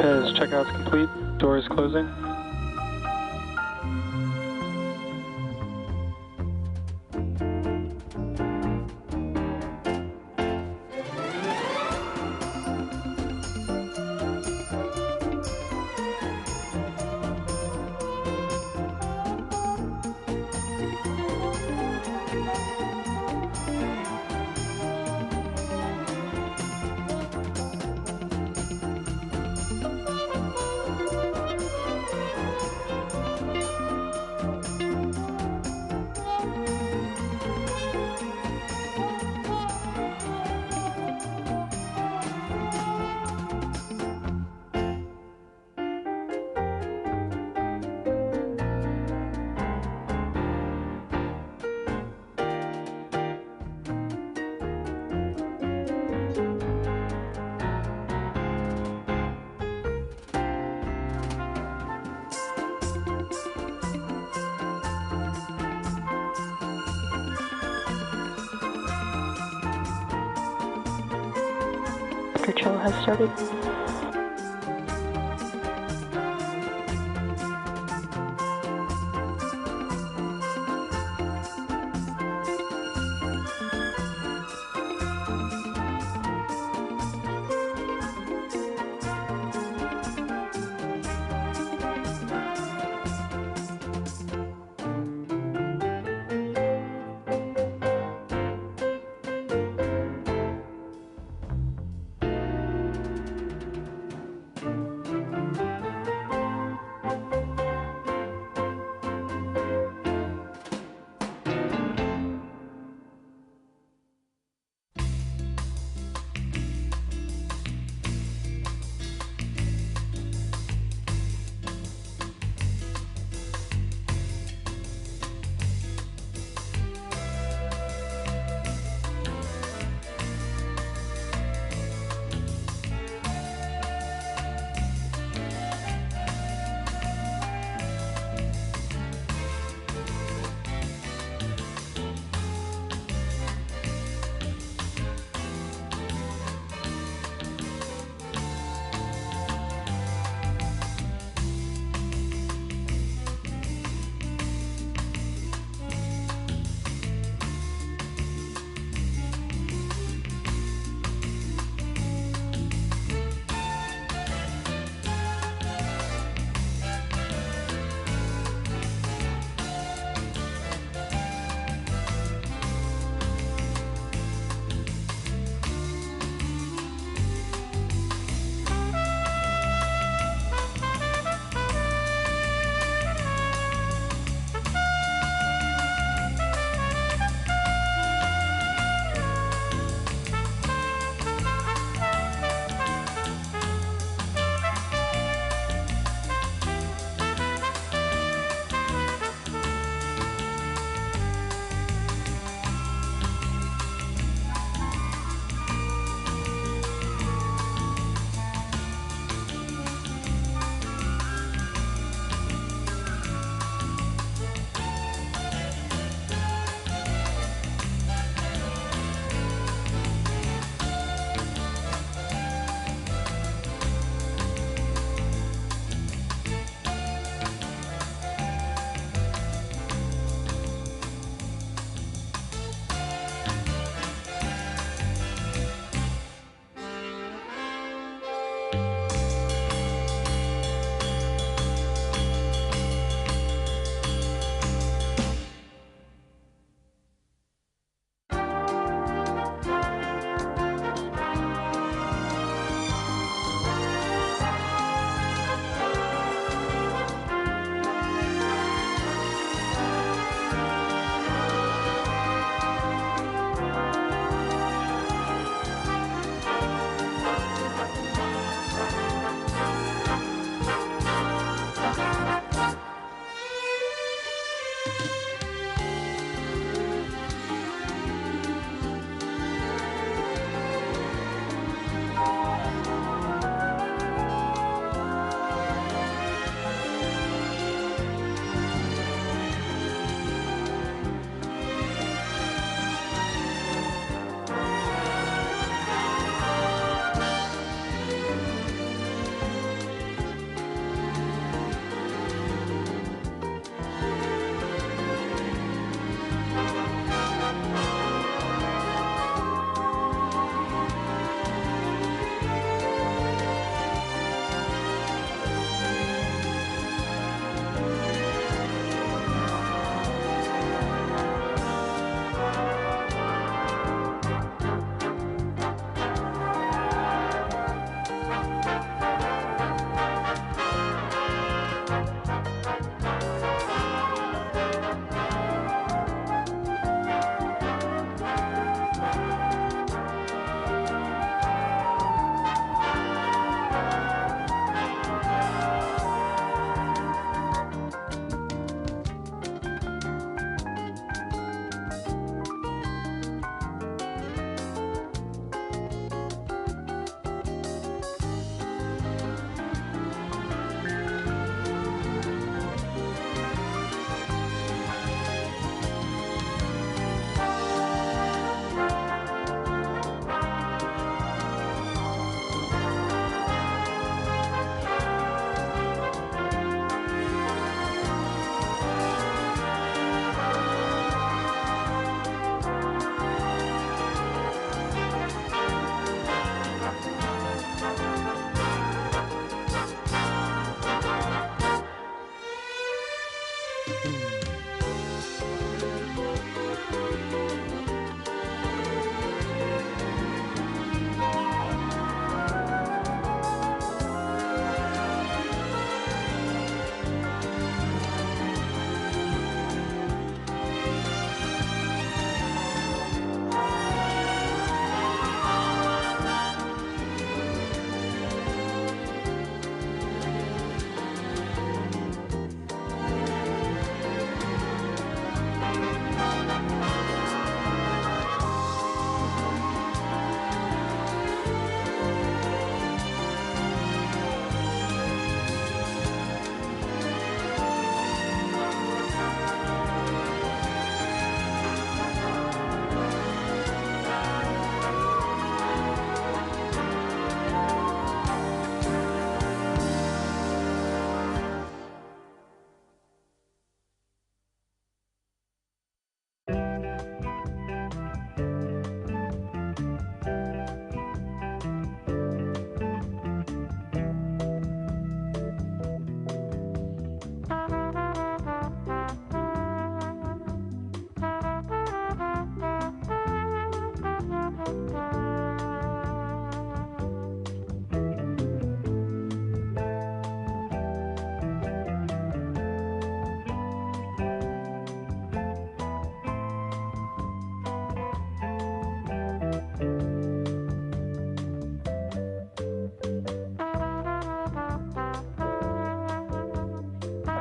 Pez checkout's complete. Doors closing. Control has started.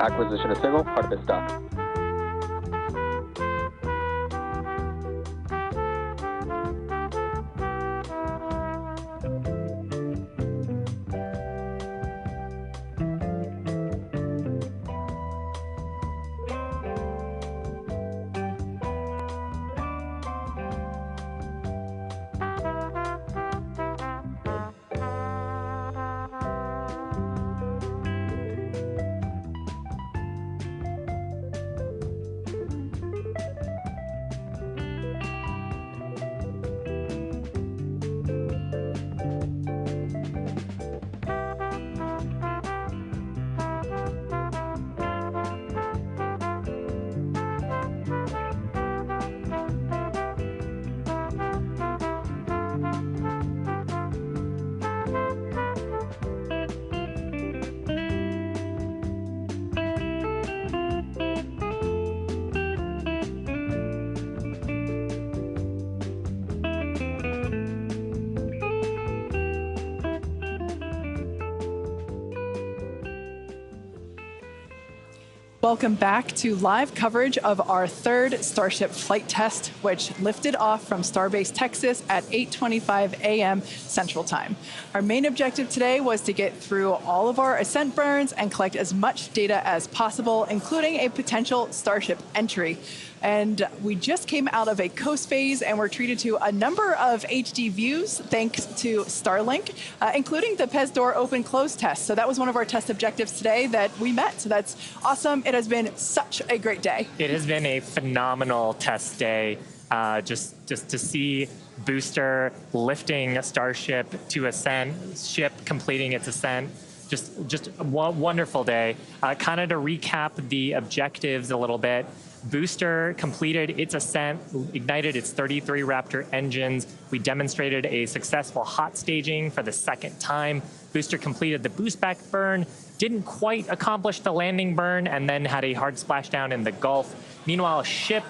Acquisition of signal, hard bit stop. Welcome back to live coverage of our third Starship flight test, which lifted off from Starbase, Texas at 8:25 a.m. Central Time. Our main objective today was to get through all of our Ascent burns and collect as much data as possible, including a potential Starship entry. And we just came out of a coast phase and were treated to a number of HD views thanks to Starlink, including the PEZ door open close test. So that was one of our test objectives today that we met. So that's awesome. It has been such a great day. It has been a phenomenal test day. Just to see booster lifting Starship to Ascent, ship completing its ascent. Just a wonderful day. Kind of to recap the objectives a little bit. Booster completed its ascent, ignited its 33 Raptor engines. We demonstrated a successful hot staging for the second time. Booster completed the boost back burn, didn't quite accomplish the landing burn, and then had a hard splashdown in the Gulf. Meanwhile, ship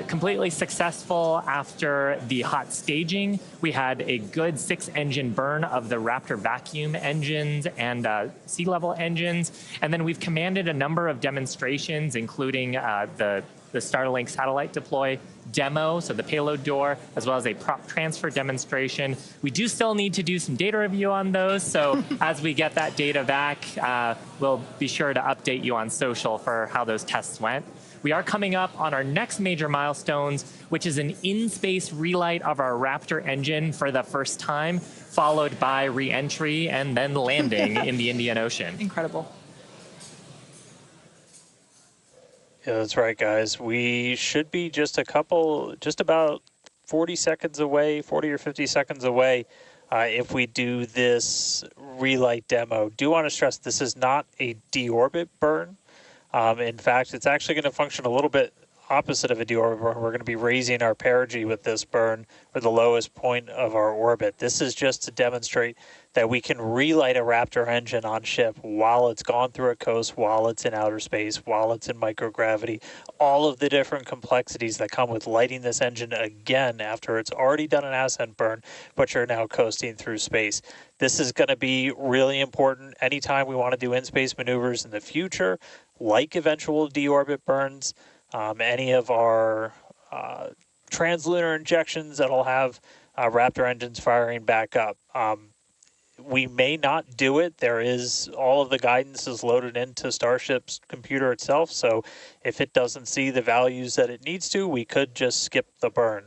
completely successful after the hot staging. We had a good 6-engine burn of the Raptor vacuum engines and sea level engines. And then we've commanded a number of demonstrations, including the Starlink satellite deploy demo, so the payload door, as well as a prop transfer demonstration. We do still need to do some data review on those, so as we get that data back, we'll be sure to update you on social for how those tests went. We are coming up on our next major milestones, which is an in-space relight of our Raptor engine for the first time, followed by re-entry and then landing in the Indian Ocean. Incredible. Yeah, that's right, guys. We should be just about 40 seconds away, 40 or 50 seconds away if we do this relight demo. Do want to stress this is not a deorbit burn. In fact, it's actually going to function a little bit opposite of a deorbit burn. We're going to be raising our perigee with this burn for the lowest point of our orbit. This is just to demonstrate that we can relight a Raptor engine on ship while it's gone through a coast, while it's in outer space, while it's in microgravity, all of the different complexities that come with lighting this engine again after it's already done an ascent burn, but you're now coasting through space. This is going to be really important anytime we want to do in-space maneuvers in the future, like eventual deorbit burns. Any of our translunar injections that'll have Raptor engines firing back up. We may not do it. There is, all of the guidance is loaded into Starship's computer itself, so if it doesn't see the values that it needs to, we could just skip the burn.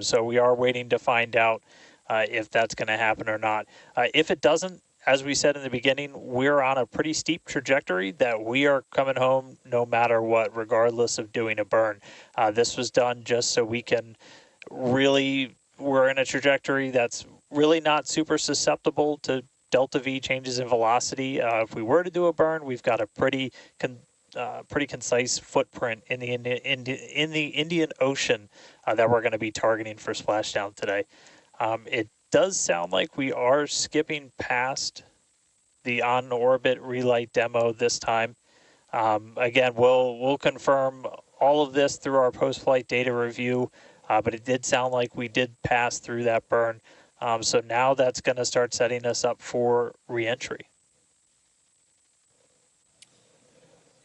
So we are waiting to find out if that's going to happen or not. If it doesn't, as we said in the beginning, we're on a pretty steep trajectory that we are coming home no matter what, regardless of doing a burn. This was done just so we can really, we're in a trajectory that's really not super susceptible to delta V changes in velocity. If we were to do a burn, we've got a pretty concise footprint in the Indian Ocean that we're going to be targeting for splashdown today. It does sound like we are skipping past the on-orbit relight demo this time. Again, we'll confirm all of this through our post-flight data review, but it did sound like we did pass through that burn. So now that's going to start setting us up for re-entry.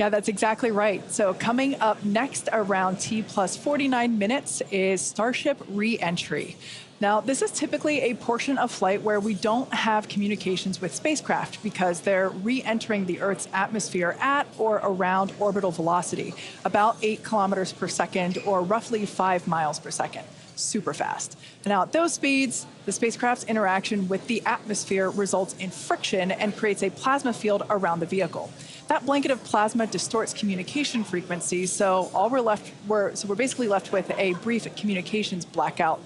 Yeah, that's exactly right. So coming up next around T plus 49 minutes is Starship re-entry. Now, this is typically a portion of flight where we don't have communications with spacecraft because they're re-entering the Earth's atmosphere at or around orbital velocity, about 8 kilometers per second or roughly 5 miles per second. Super fast. Now, at those speeds, the spacecraft's interaction with the atmosphere results in friction and creates a plasma field around the vehicle. That blanket of plasma distorts communication frequencies, so we're basically left with a brief communications blackout.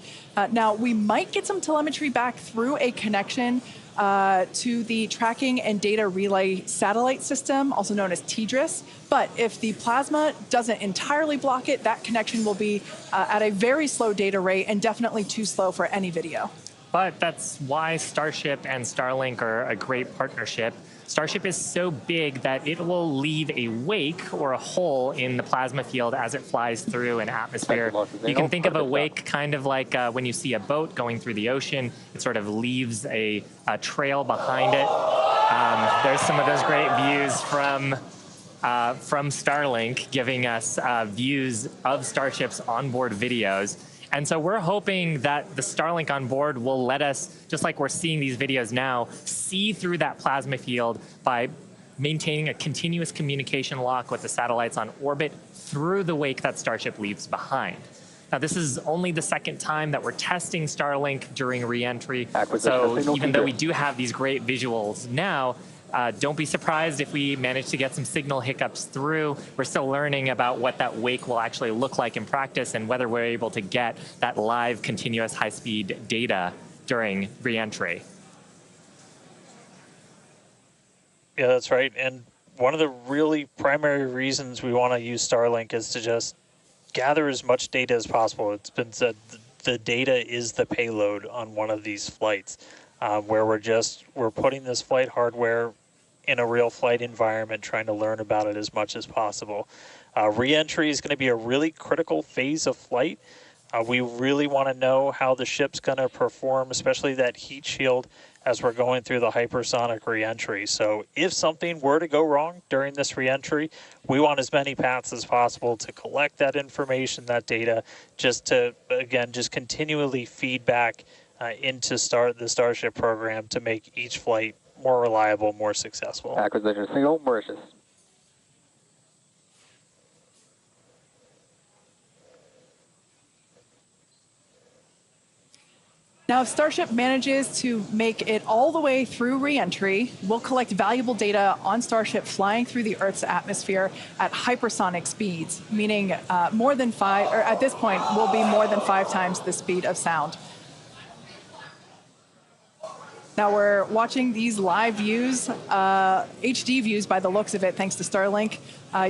Now, we might get some telemetry back through a connection to the Tracking and Data Relay Satellite System, also known as TDRS. But if the plasma doesn't entirely block it, that connection will be at a very slow data rate and definitely too slow for any video. But that's why Starship and Starlink are a great partnership. Starship is so big that it will leave a wake or a hole in the plasma field as it flies through an atmosphere. You can think of a wake kind of like when you see a boat going through the ocean. It sort of leaves a trail behind it. There's some of those great views from Starlink giving us views of Starship's onboard videos. And so we're hoping that the Starlink on board will let us, just like we're seeing these videos now, see through that plasma field by maintaining a continuous communication lock with the satellites on orbit through the wake that Starship leaves behind. Now, this is only the second time that we're testing Starlink during re-entry. So even though we do have these great visuals now, don't be surprised if we manage to get some signal hiccups through. We're still learning about what that wake will actually look like in practice and whether we're able to get that live continuous high-speed data during re-entry. Yeah, that's right. And one of the really primary reasons we want to use Starlink is to just gather as much data as possible. It's been said the data is the payload on one of these flights, where we're putting this flight hardware in a real flight environment, trying to learn about it as much as possible. Re-entry is going to be a really critical phase of flight. We really want to know how the ship's going to perform, especially that heat shield, as we're going through the hypersonic re-entry. So if something were to go wrong during this re-entry, we want as many paths as possible to collect that information, that data, just to, again, just continually feed back into the Starship program to make each flight more reliable, more successful. Acquisition signal, Mauritius. Now, if Starship manages to make it all the way through re-entry, we'll collect valuable data on Starship flying through the Earth's atmosphere at hypersonic speeds, meaning more than 5, or at this point, will be more than 5 times the speed of sound. Now we're watching these live views, HD views by the looks of it, thanks to Starlink.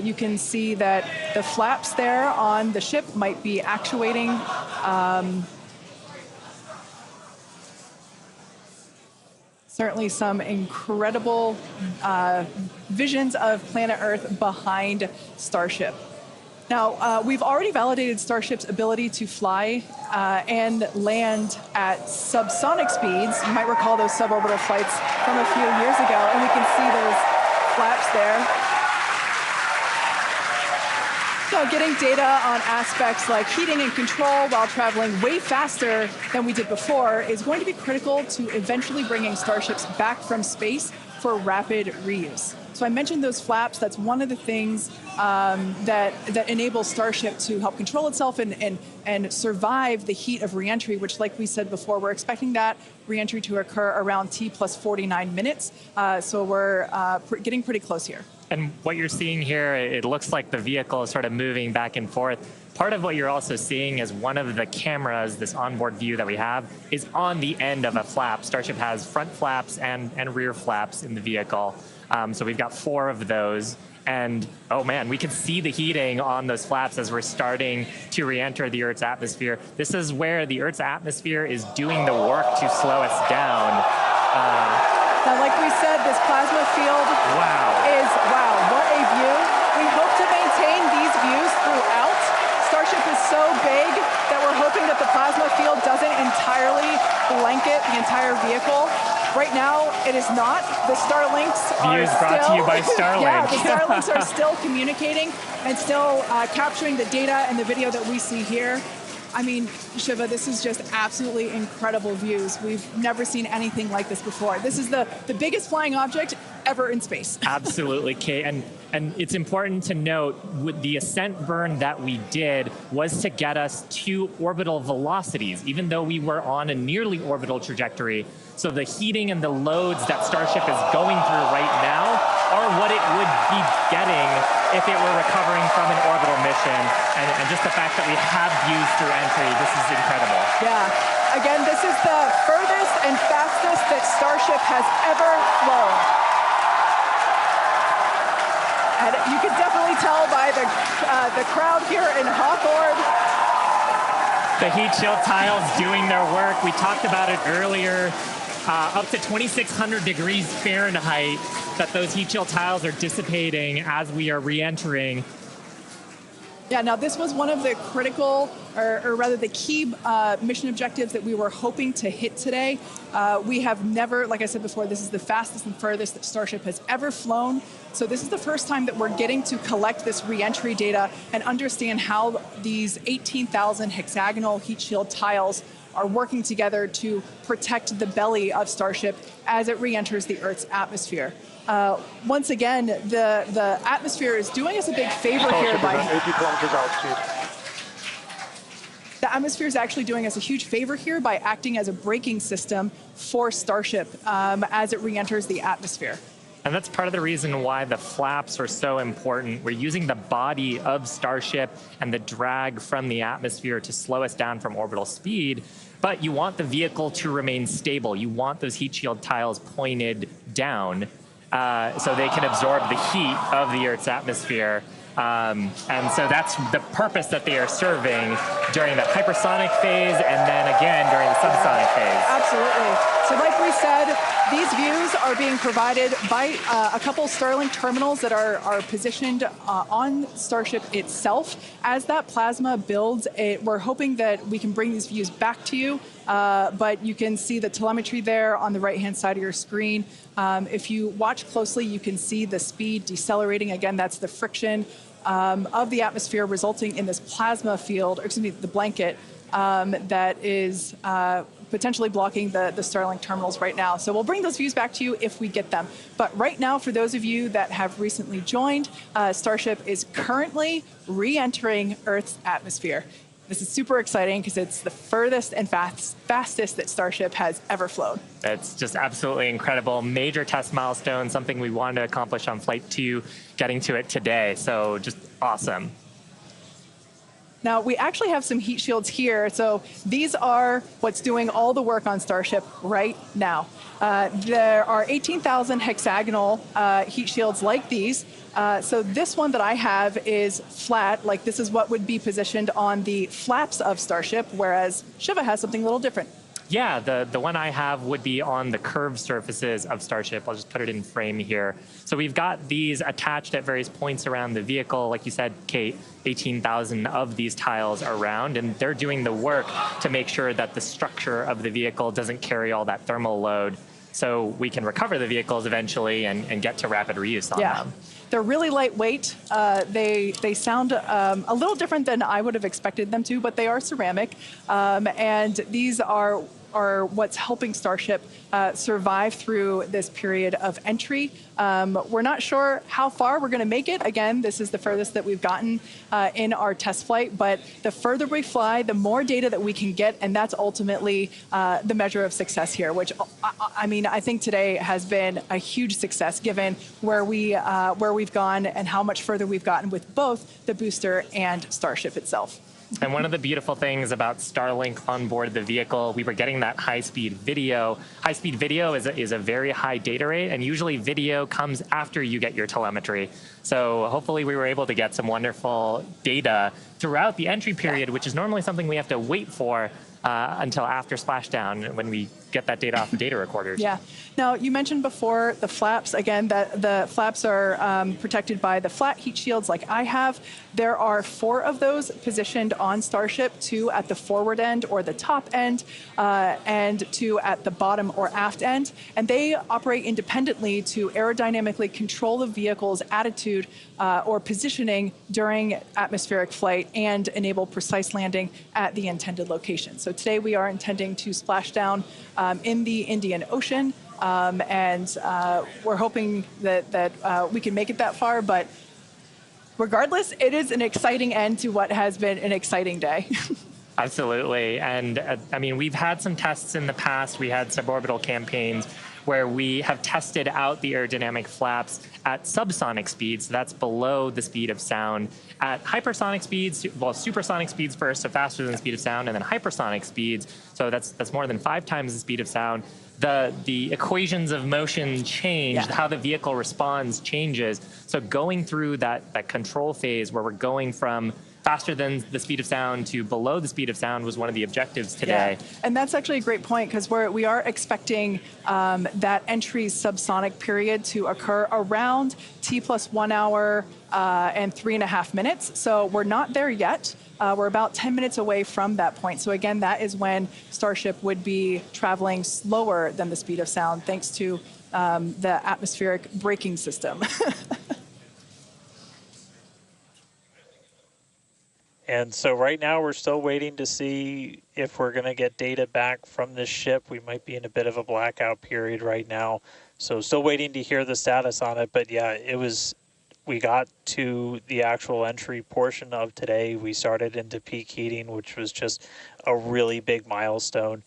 You can see that the flaps there on the ship might be actuating. Certainly some incredible visions of planet Earth behind Starship. Now, we've already validated Starship's ability to fly and land at subsonic speeds. You might recall those suborbital flights from a few years ago, and we can see those flaps there. So getting data on aspects like heating and control while traveling way faster than we did before is going to be critical to eventually bringing Starships back from space for rapid reuse. So I mentioned those flaps. That's one of the things that enables Starship to help control itself and survive the heat of reentry, which, like we said before, we're expecting that reentry to occur around T plus 49 minutes. So we're getting pretty close here. And what you're seeing here, it looks like the vehicle is sort of moving back and forth. Part of what you're also seeing is one of the cameras, this onboard view that we have, is on the end of a flap. Starship has front flaps and rear flaps in the vehicle. So we've got 4 of those. And oh man, we can see the heating on those flaps as we're starting to re-enter the Earth's atmosphere. This is where the Earth's atmosphere is doing the work to slow us down. Now, like we said, this plasma field is, wow, what a view. We hope to maintain these views throughout. Starship is so big that we're hoping that the plasma field doesn't entirely blanket the entire vehicle. Right now, it is not. The Starlinks are Views brought to you by Starlink. Yeah, the Starlinks are still communicating and still capturing the data and the video that we see here. I mean, Shiva, this is just absolutely incredible views. We've never seen anything like this before. This is the biggest flying object ever in space. Absolutely, Kate. And it's important to note, the Ascent burn that we did was to get us to orbital velocities, even though we were on a nearly orbital trajectory. So the heating and the loads that Starship is going through right now are what it would be getting if it were recovering from an orbital mission. And just the fact that we have views through entry, this is incredible. Yeah. Again, this is the furthest and fastest that Starship has ever flown. And you can definitely tell by the crowd here in Hawthorne. The heat shield tiles doing their work. We talked about it earlier. Up to 2,600 degrees Fahrenheit that those heat shield tiles are dissipating as we are re-entering. Yeah, now this was one of the critical, or rather the key mission objectives that we were hoping to hit today. We have never, like I said before, this is the fastest and furthest that Starship has ever flown. So this is the first time that we're getting to collect this re-entry data and understand how these 18,000 hexagonal heat shield tiles are working together to protect the belly of Starship as it re-enters the Earth's atmosphere. Once again, the atmosphere is doing us a big favor here by 80 kilometers altitude. The atmosphere is actually doing us a huge favor here by acting as a braking system for Starship as it re-enters the atmosphere. And that's part of the reason why the flaps are so important. We're using the body of Starship and the drag from the atmosphere to slow us down from orbital speed, but you want the vehicle to remain stable. You want those heat shield tiles pointed down so they can absorb the heat of the Earth's atmosphere. And so that's the purpose that they are serving during the hypersonic phase and then again during the subsonic phase. Absolutely. So like we said, these views are being provided by a couple Starlink terminals that are positioned on Starship itself. As that plasma builds, we're hoping that we can bring these views back to you, but you can see the telemetry there on the right-hand side of your screen. If you watch closely, you can see the speed decelerating. Again, that's the friction of the atmosphere resulting in this plasma field, or excuse me, the blanket that is potentially blocking the Starlink terminals right now. So we'll bring those views back to you if we get them. But right now, for those of you that have recently joined, Starship is currently re-entering Earth's atmosphere. This is super exciting because it's the furthest and fastest that Starship has ever flown. It's just absolutely incredible. Major test milestone, something we wanted to accomplish on Flight 2, getting to it today. So just awesome. Now, we actually have some heat shields here. So these are what's doing all the work on Starship right now. There are 18,000 hexagonal heat shields like these. So this one that I have is flat, like this is what would be positioned on the flaps of Starship, whereas Shiva has something a little different. Yeah, the one I have would be on the curved surfaces of Starship. I'll just put it in frame here. So we've got these attached at various points around the vehicle. Like you said, Kate, 18,000 of these tiles around, and they're doing the work to make sure that the structure of the vehicle doesn't carry all that thermal load, so we can recover the vehicles eventually and get to rapid reuse on them. They're really lightweight. They sound a little different than I would have expected them to, but they are ceramic. And these are what's helping Starship survive through this period of entry. We're not sure how far we're going to make it. Again, this is the furthest that we've gotten in our test flight, but the further we fly, the more data that we can get, and that's ultimately the measure of success here, which, I mean, I think today has been a huge success given where we've gone and how much further we've gotten with both the booster and Starship itself. And one of the beautiful things about Starlink on board the vehicle, we were getting that high-speed video. High-speed video is a very high data rate, and usually video comes after you get your telemetry. So hopefully we were able to get some wonderful data throughout the entry period, which is normally something we have to wait for until after splashdown when we get that data off the data recorders. Yeah. Now, you mentioned before the flaps. Again, that the flaps are protected by the flat heat shields like I have. There are 4 of those positioned on Starship, 2 at the forward end or the top end, and 2 at the bottom or aft end. And they operate independently to aerodynamically control the vehicle's attitude or positioning during atmospheric flight and enable precise landing at the intended location. So today we are intending to splash down in the Indian Ocean, and we're hoping that we can make it that far, but regardless, it is an exciting end to what has been an exciting day. Absolutely, and I mean, we've had some tests in the past. We had suborbital campaigns where we have tested out the aerodynamic flaps at subsonic speeds, so that's below the speed of sound. At hypersonic speeds, well, supersonic speeds first, so faster than the speed of sound, and then hypersonic speeds, so that's more than 5 times the speed of sound. The equations of motion change, how the vehicle responds changes. So going through that control phase where we're going from faster than the speed of sound to below the speed of sound was one of the objectives today. Yeah. And that's actually a great point because we are expecting that entry subsonic period to occur around T+1 hour and 3.5 minutes. So we're not there yet. We're about 10 minutes away from that point. So again, that is when Starship would be traveling slower than the speed of sound thanks to the atmospheric braking system. And so right now we're still waiting to see if we're going to get data back from this ship. We might be in a bit of a blackout period right now. So still waiting to hear the status on it. But yeah, we got to the actual entry portion of today. We started into peak heating, which was just a really big milestone.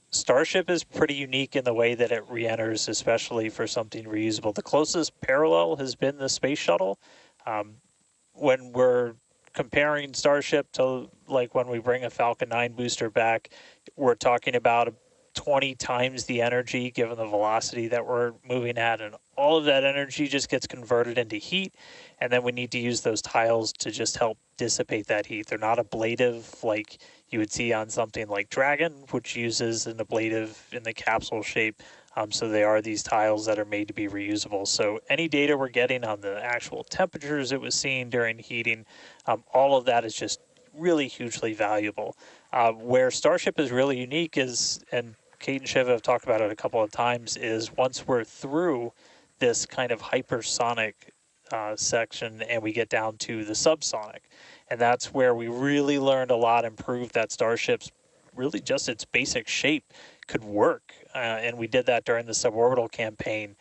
Starship is pretty unique in the way that it re-enters, especially for something reusable. The closest parallel has been the space shuttle. When we're comparing Starship to like when we bring a Falcon 9 booster back, we're talking about 20 times the energy given the velocity that we're moving at, and all of that energy just gets converted into heat, and then we need to use those tiles to just help dissipate that heat. They're not ablative like you would see on something like Dragon, which uses an ablative in the capsule shape. So they are these tiles that are made to be reusable. So any data we're getting on the actual temperatures it was seeing during heating, all of that is just really hugely valuable. Where Starship is really unique is, and Kate and Shiva have talked about it a couple of times, is once we're through this kind of hypersonic section and we get down to the subsonic. And that's where we really learned a lot and proved that Starship's really just its basic shape could work. And we did that during the suborbital campaign.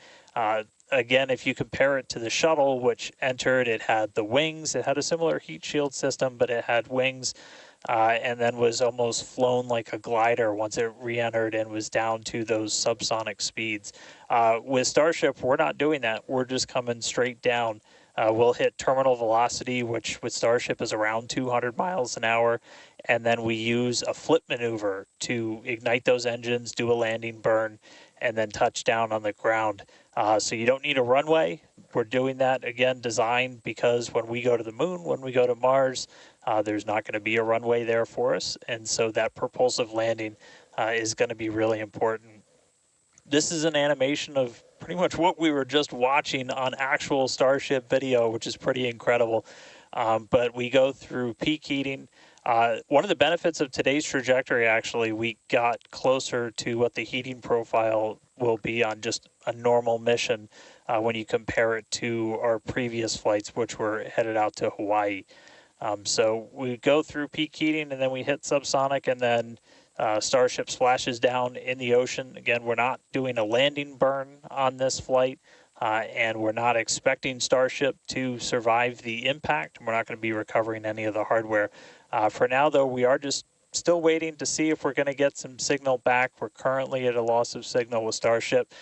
Again, if you compare it to the shuttle, which entered, it had the wings. It had a similar heat shield system, but it had wings, and then was almost flown like a glider once it re-entered and was down to those subsonic speeds. With Starship, we're not doing that. We're just coming straight down We'll hit terminal velocity, which with Starship is around 200 miles an hour. And then we use a flip maneuver to ignite those engines, do a landing burn, and then touch down on the ground. So you don't need a runway. We're doing that, again, designed because when we go to the moon, when we go to Mars, there's not going to be a runway there for us. And so that propulsive landing is going to be really important. This is an animation of pretty much what we were just watching on actual Starship video, which is pretty incredible. But we go through peak heating. One of the benefits of today's trajectory, actually, we got closer to what the heating profile will be on just a normal mission when you compare it to our previous flights, which were headed out to Hawaii. So we go through peak heating, and then we hit subsonic, and then Starship splashes down in the ocean. Again, we're not doing a landing burn on this flight, and we're not expecting Starship to survive the impact. We're not going to be recovering any of the hardware. For now, though, we are just still waiting to see if we're going to get some signal back. We're currently at a loss of signal with Starship.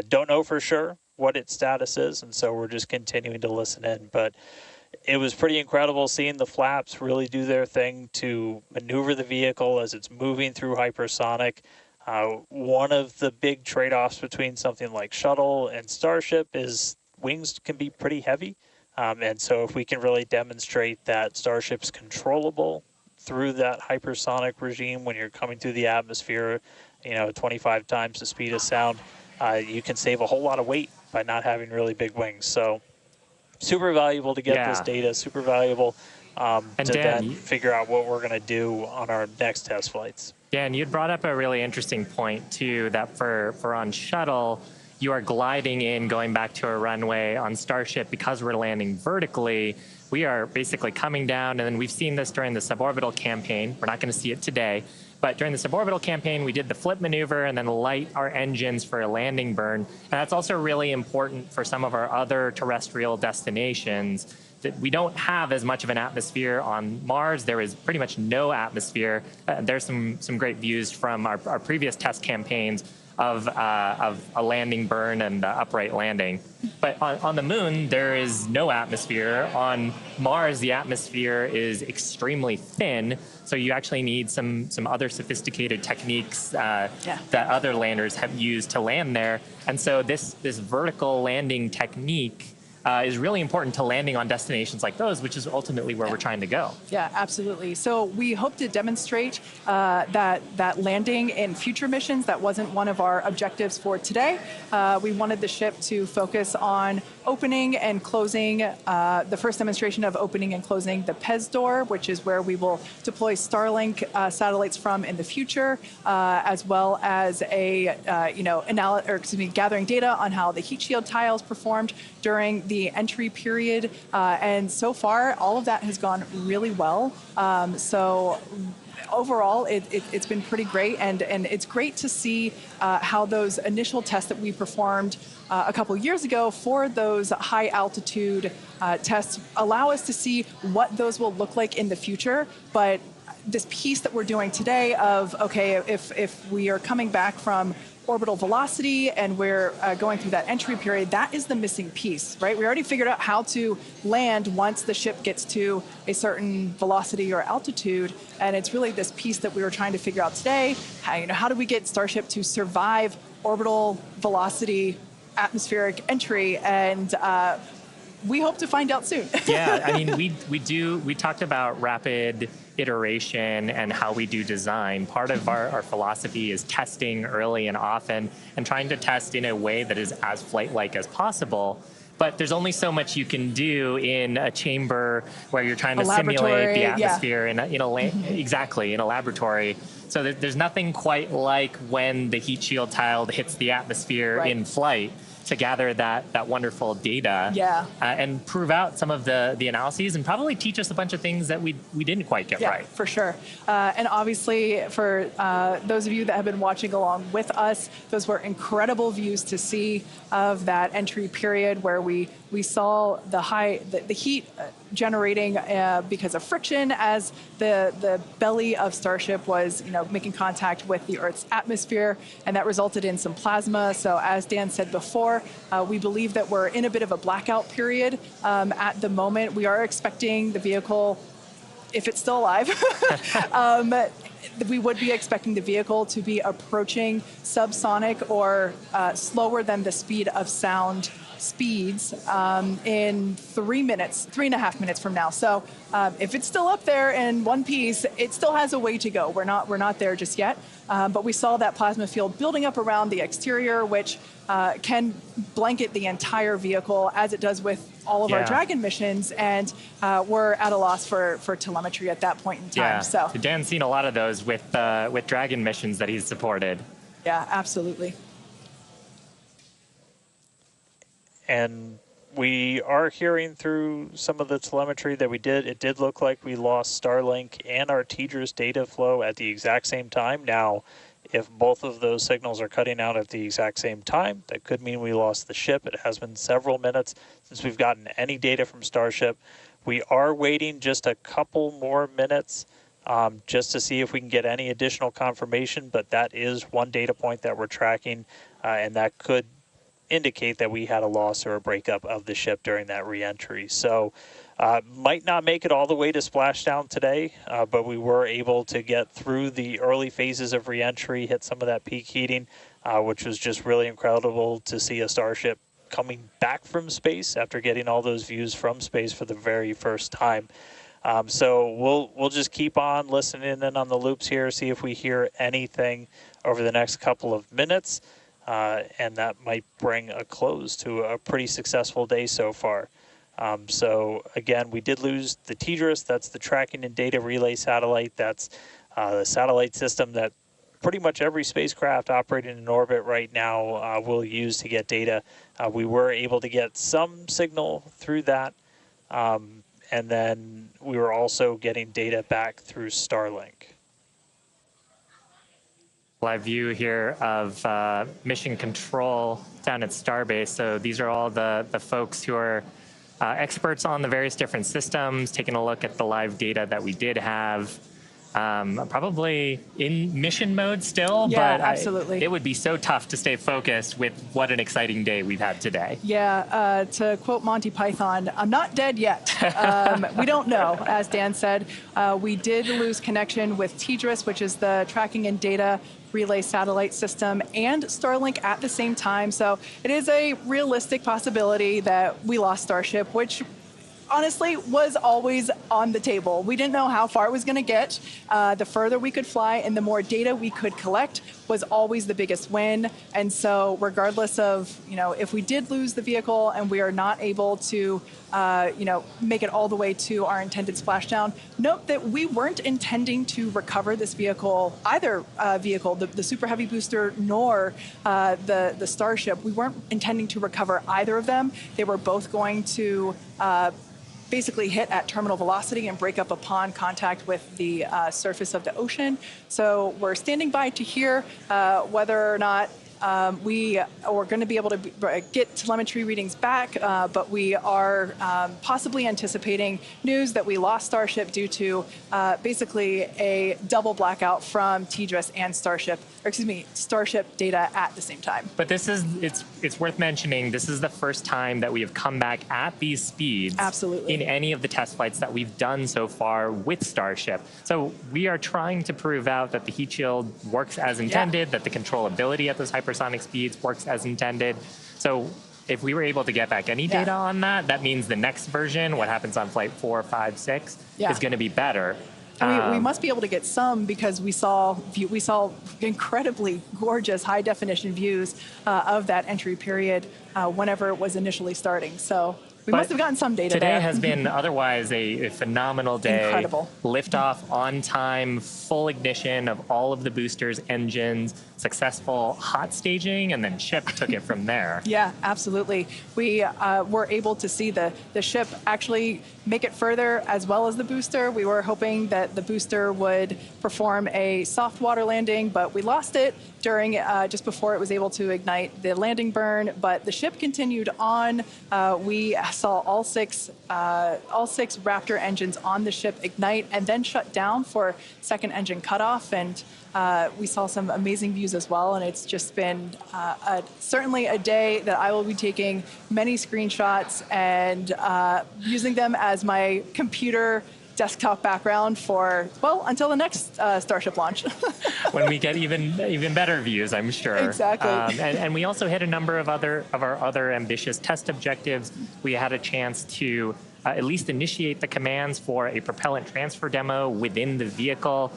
Don't know for sure what its status is, and so we're just continuing to listen in. But it was pretty incredible seeing the flaps really do their thing to maneuver the vehicle as it's moving through hypersonic. One of the big trade-offs between something like Shuttle and Starship is wings can be pretty heavy. And so if we can really demonstrate that Starship's controllable through that hypersonic regime when you're coming through the atmosphere, 25 times the speed of sound, you can save a whole lot of weight by not having really big wings. So super valuable to get this data, super valuable to then figure out what we're going to do on our next test flights. Dan, you'd brought up a really interesting point, too, that for on Shuttle, you are gliding in, going back to a runway. On Starship, because we're landing vertically, we are basically coming down, and then we've seen this during the suborbital campaign. We're not going to see it today. But during the suborbital campaign, we did the flip maneuver and then light our engines for a landing burn. And that's also really important for some of our other terrestrial destinations, that we don't have as much of an atmosphere on Mars. There is pretty much no atmosphere. There's some great views from our previous test campaigns of a landing burn and upright landing. But on the moon, there is no atmosphere. On Mars, the atmosphere is extremely thin, so you actually need some other sophisticated techniques that other landers have used to land there. And so this vertical landing technique is really important to landing on destinations like those, which is ultimately where we're trying to go. Yeah, absolutely. So we hope to demonstrate that landing in future missions. That wasn't one of our objectives for today. We wanted the ship to focus on opening and closing, the first demonstration of opening and closing the PEZ door, which is where we will deploy Starlink satellites from in the future, as well as gathering data on how the heat shield tiles performed during the entry period. And so far, all of that has gone really well. So overall, it's been pretty great, and it's great to see how those initial tests that we performed a couple years ago for those high altitude tests allow us to see what those will look like in the future. But this piece that we're doing today of, okay, if we are coming back from orbital velocity and we're going through that entry period, that is the missing piece, right? We already figured out how to land once the ship gets to a certain velocity or altitude, and it's really this piece that we were trying to figure out today. How do we get Starship to survive orbital velocity atmospheric entry? And we hope to find out soon. Yeah, I mean, we talked about rapid iteration and how we do design. Part of our philosophy is testing early and often and trying to test in a way that is as flight-like as possible. But there's only so much you can do in a chamber where you're trying to simulate the atmosphere in a laboratory. So there's nothing quite like when the heat shield tile hits the atmosphere in flight to gather that wonderful data and prove out some of the analyses and probably teach us a bunch of things that we didn't quite get right. For sure. And obviously, for those of you that have been watching along with us, those were incredible views to see of that entry period where we we saw the heat generating because of friction as the belly of Starship was, making contact with the Earth's atmosphere, and that resulted in some plasma. So as Dan said before, we believe that we're in a bit of a blackout period at the moment. We are expecting the vehicle, if it's still alive, we would be expecting the vehicle to be approaching subsonic or slower than the speed of sound speeds in 3.5 minutes from now. So if it's still up there in one piece, it still has a way to go. We're not there just yet. But we saw that plasma field building up around the exterior, which can blanket the entire vehicle, as it does with all of our Dragon missions, and we're at a loss for telemetry at that point in time. Yeah. So Dan's seen a lot of those with Dragon missions that he's supported. Yeah, absolutely. And we are hearing through some of the telemetry that it did look like we lost Starlink and our TDRS data flow at the exact same time. Now, if both of those signals are cutting out at the exact same time, that could mean we lost the ship. It has been several minutes since we've gotten any data from Starship. We are waiting just a couple more minutes just to see if we can get any additional confirmation, but that is one data point that we're tracking, and that could indicate that we had a loss or a breakup of the ship during that re-entry. So might not make it all the way to splashdown today, but we were able to get through the early phases of re-entry, hit some of that peak heating, which was just really incredible to see a Starship coming back from space after getting all those views from space for the very first time. So we'll just keep on listening in on the loops here, see if we hear anything over the next couple of minutes. And that might bring a close to a pretty successful day so far. So again, we did lose the TDRS. That's the tracking and data relay satellite. That's the satellite system that pretty much every spacecraft operating in orbit right now will use to get data. We were able to get some signal through that. And then we were also getting data back through Starlink. Live view here of mission control down at Starbase. So these are all the folks who are experts on the various different systems, taking a look at the live data that we did have. Probably in mission mode still, Yeah, but absolutely. It would be so tough to stay focused with what an exciting day we've had today. Yeah, to quote Monty Python, I'm not dead yet. We don't know, as Dan said. We did lose connection with TDRS, which is the tracking and data relay satellite system, and Starlink at the same time. So it is a realistic possibility that we lost Starship, which honestly was always on the table. We didn't know how far it was going to get. The further we could fly and the more data we could collect was always the biggest win. And so regardless of, if we did lose the vehicle and we are not able to, make it all the way to our intended splashdown, note that we weren't intending to recover this vehicle, either vehicle, the Super Heavy booster nor the Starship. We weren't intending to recover either of them. They were both going to basically hit at terminal velocity and break up upon contact with the surface of the ocean. So we're standing by to hear whether or not we are going to be able to get telemetry readings back, but we are possibly anticipating news that we lost Starship due to basically a double blackout from TDRS and Starship data at the same time. But it's worth mentioning, this is the first time that we have come back at these speeds Absolutely. in any of the test flights that we've done so far with Starship. So we are trying to prove out that the heat shield works as intended, that the controllability at those hypersonic speeds works as intended. So if we were able to get back any data on that, that means the next version, what happens on flight 4, 5, 6, is going to be better. We must be able to get some, because we saw incredibly gorgeous high definition views of that entry period whenever it was initially starting. So We must have gotten some data today there. has been otherwise a phenomenal day. Incredible. Liftoff on time, full ignition of all of the boosters, engines, successful hot staging, and then ship took it from there. Yeah, absolutely. We were able to see the ship actually make it further as well as the booster. We were hoping that the booster would perform a soft water landing, but we lost it during just before it was able to ignite the landing burn. But the ship continued on. We saw all six Raptor engines on the ship ignite and then shut down for second engine cutoff. And we saw some amazing views as well, and it's just been certainly a day that I will be taking many screenshots and using them as my computer desktop background for, well, until the next Starship launch. When we get even better views, I'm sure. Exactly. And we also hit a number of our other ambitious test objectives. We had a chance to at least initiate the commands for a propellant transfer demo within the vehicle.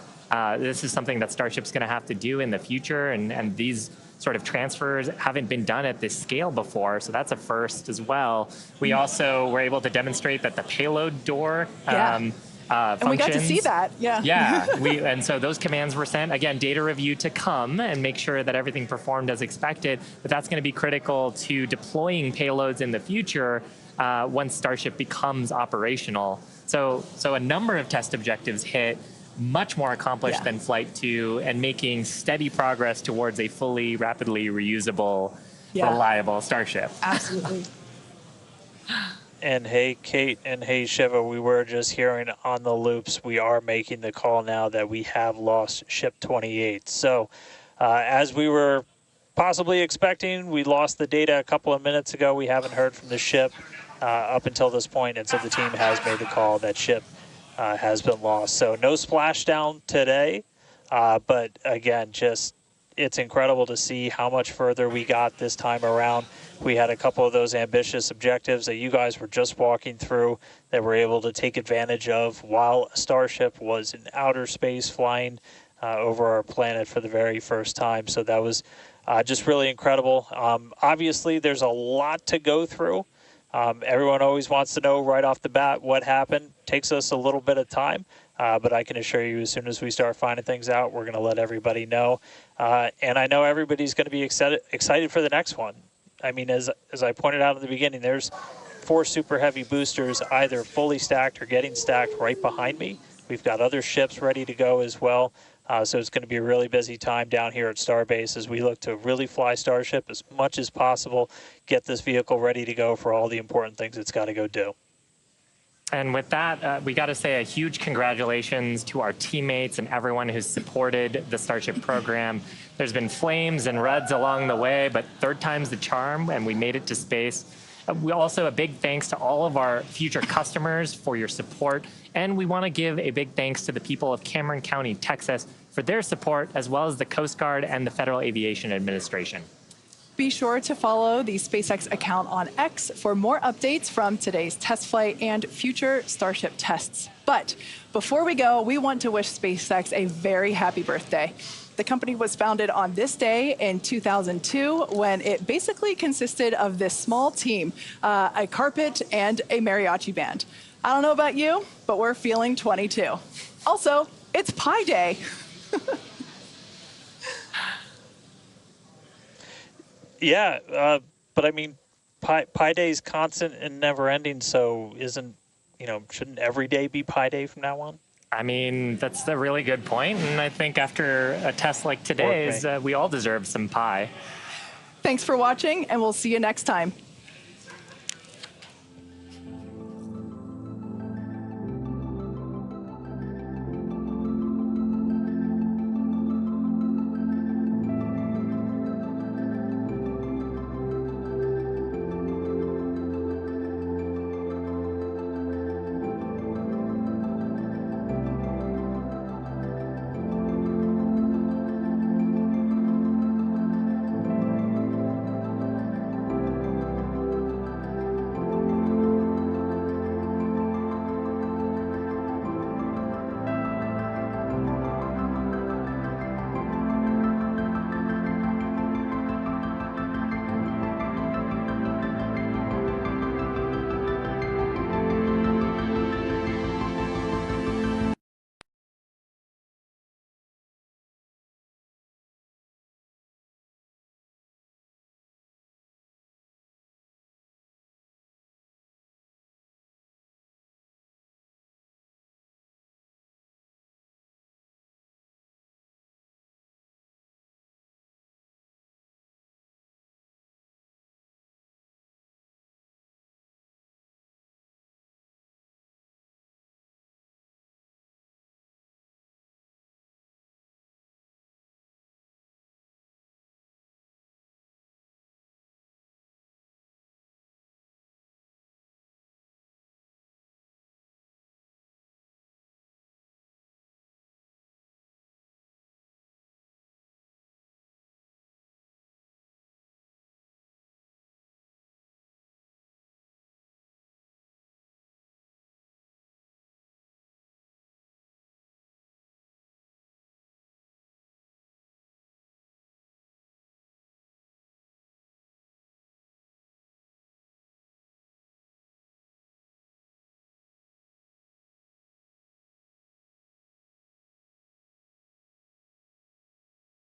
This is something that Starship's going to have to do in the future, and these sort of transfers haven't been done at this scale before, so that's a first as well. We also were able to demonstrate that the payload door functions. And we got to see that, yeah. Yeah, and so those commands were sent. Again, data review to come and make sure that everything performed as expected, but that's going to be critical to deploying payloads in the future once Starship becomes operational. So a number of test objectives hit, much more accomplished than Flight 2, and making steady progress towards a fully, rapidly reusable, reliable Starship. Absolutely. And hey, Kate, and hey, Shiva, we were just hearing on the loops, we are making the call now that we have lost Ship 28. So as we were possibly expecting, we lost the data a couple of minutes ago. We haven't heard from the ship up until this point, and so the team has made the call that ship has been lost. So no splashdown today, but again, just it's incredible to see how much further we got this time around. We had a couple of those ambitious objectives that you guys were just walking through that we're able to take advantage of while Starship was in outer space flying over our planet for the very first time. So that was just really incredible. Obviously, there's a lot to go through. Everyone always wants to know right off the bat what happened. Takes us a little bit of time, but I can assure you as soon as we start finding things out, we're going to let everybody know. And I know everybody's going to be excited for the next one. I mean, as I pointed out in the beginning, there's 4 super heavy boosters either fully stacked or getting stacked right behind me. We've got other ships ready to go as well. So it's going to be a really busy time down here at Starbase as we look to really fly Starship as much as possible, get this vehicle ready to go for all the important things it's got to go do. And with that, we got to say a huge congratulations to our teammates and everyone who's supported the Starship program. There's been flames and ruds along the way, but third time's the charm, and we made it to space. We also a big thanks to all of our future customers for your support, and we want to give a big thanks to the people of Cameron County, Texas, for their support, as well as the Coast Guard and the Federal Aviation Administration. Be sure to follow the SpaceX account on X for more updates from today's test flight and future Starship tests. But before we go, we want to wish SpaceX a very happy birthday. The company was founded on this day in 2002 when it basically consisted of this small team, a carpet and a mariachi band. I don't know about you, but we're feeling 22. Also, it's Pi Day. Yeah, but I mean, Pi Day is constant and never ending, so shouldn't every day be Pi Day from now on? I mean, that's a really good point, and I think after a test like today's, we all deserve some pie. Thanks for watching, and we'll see you next time.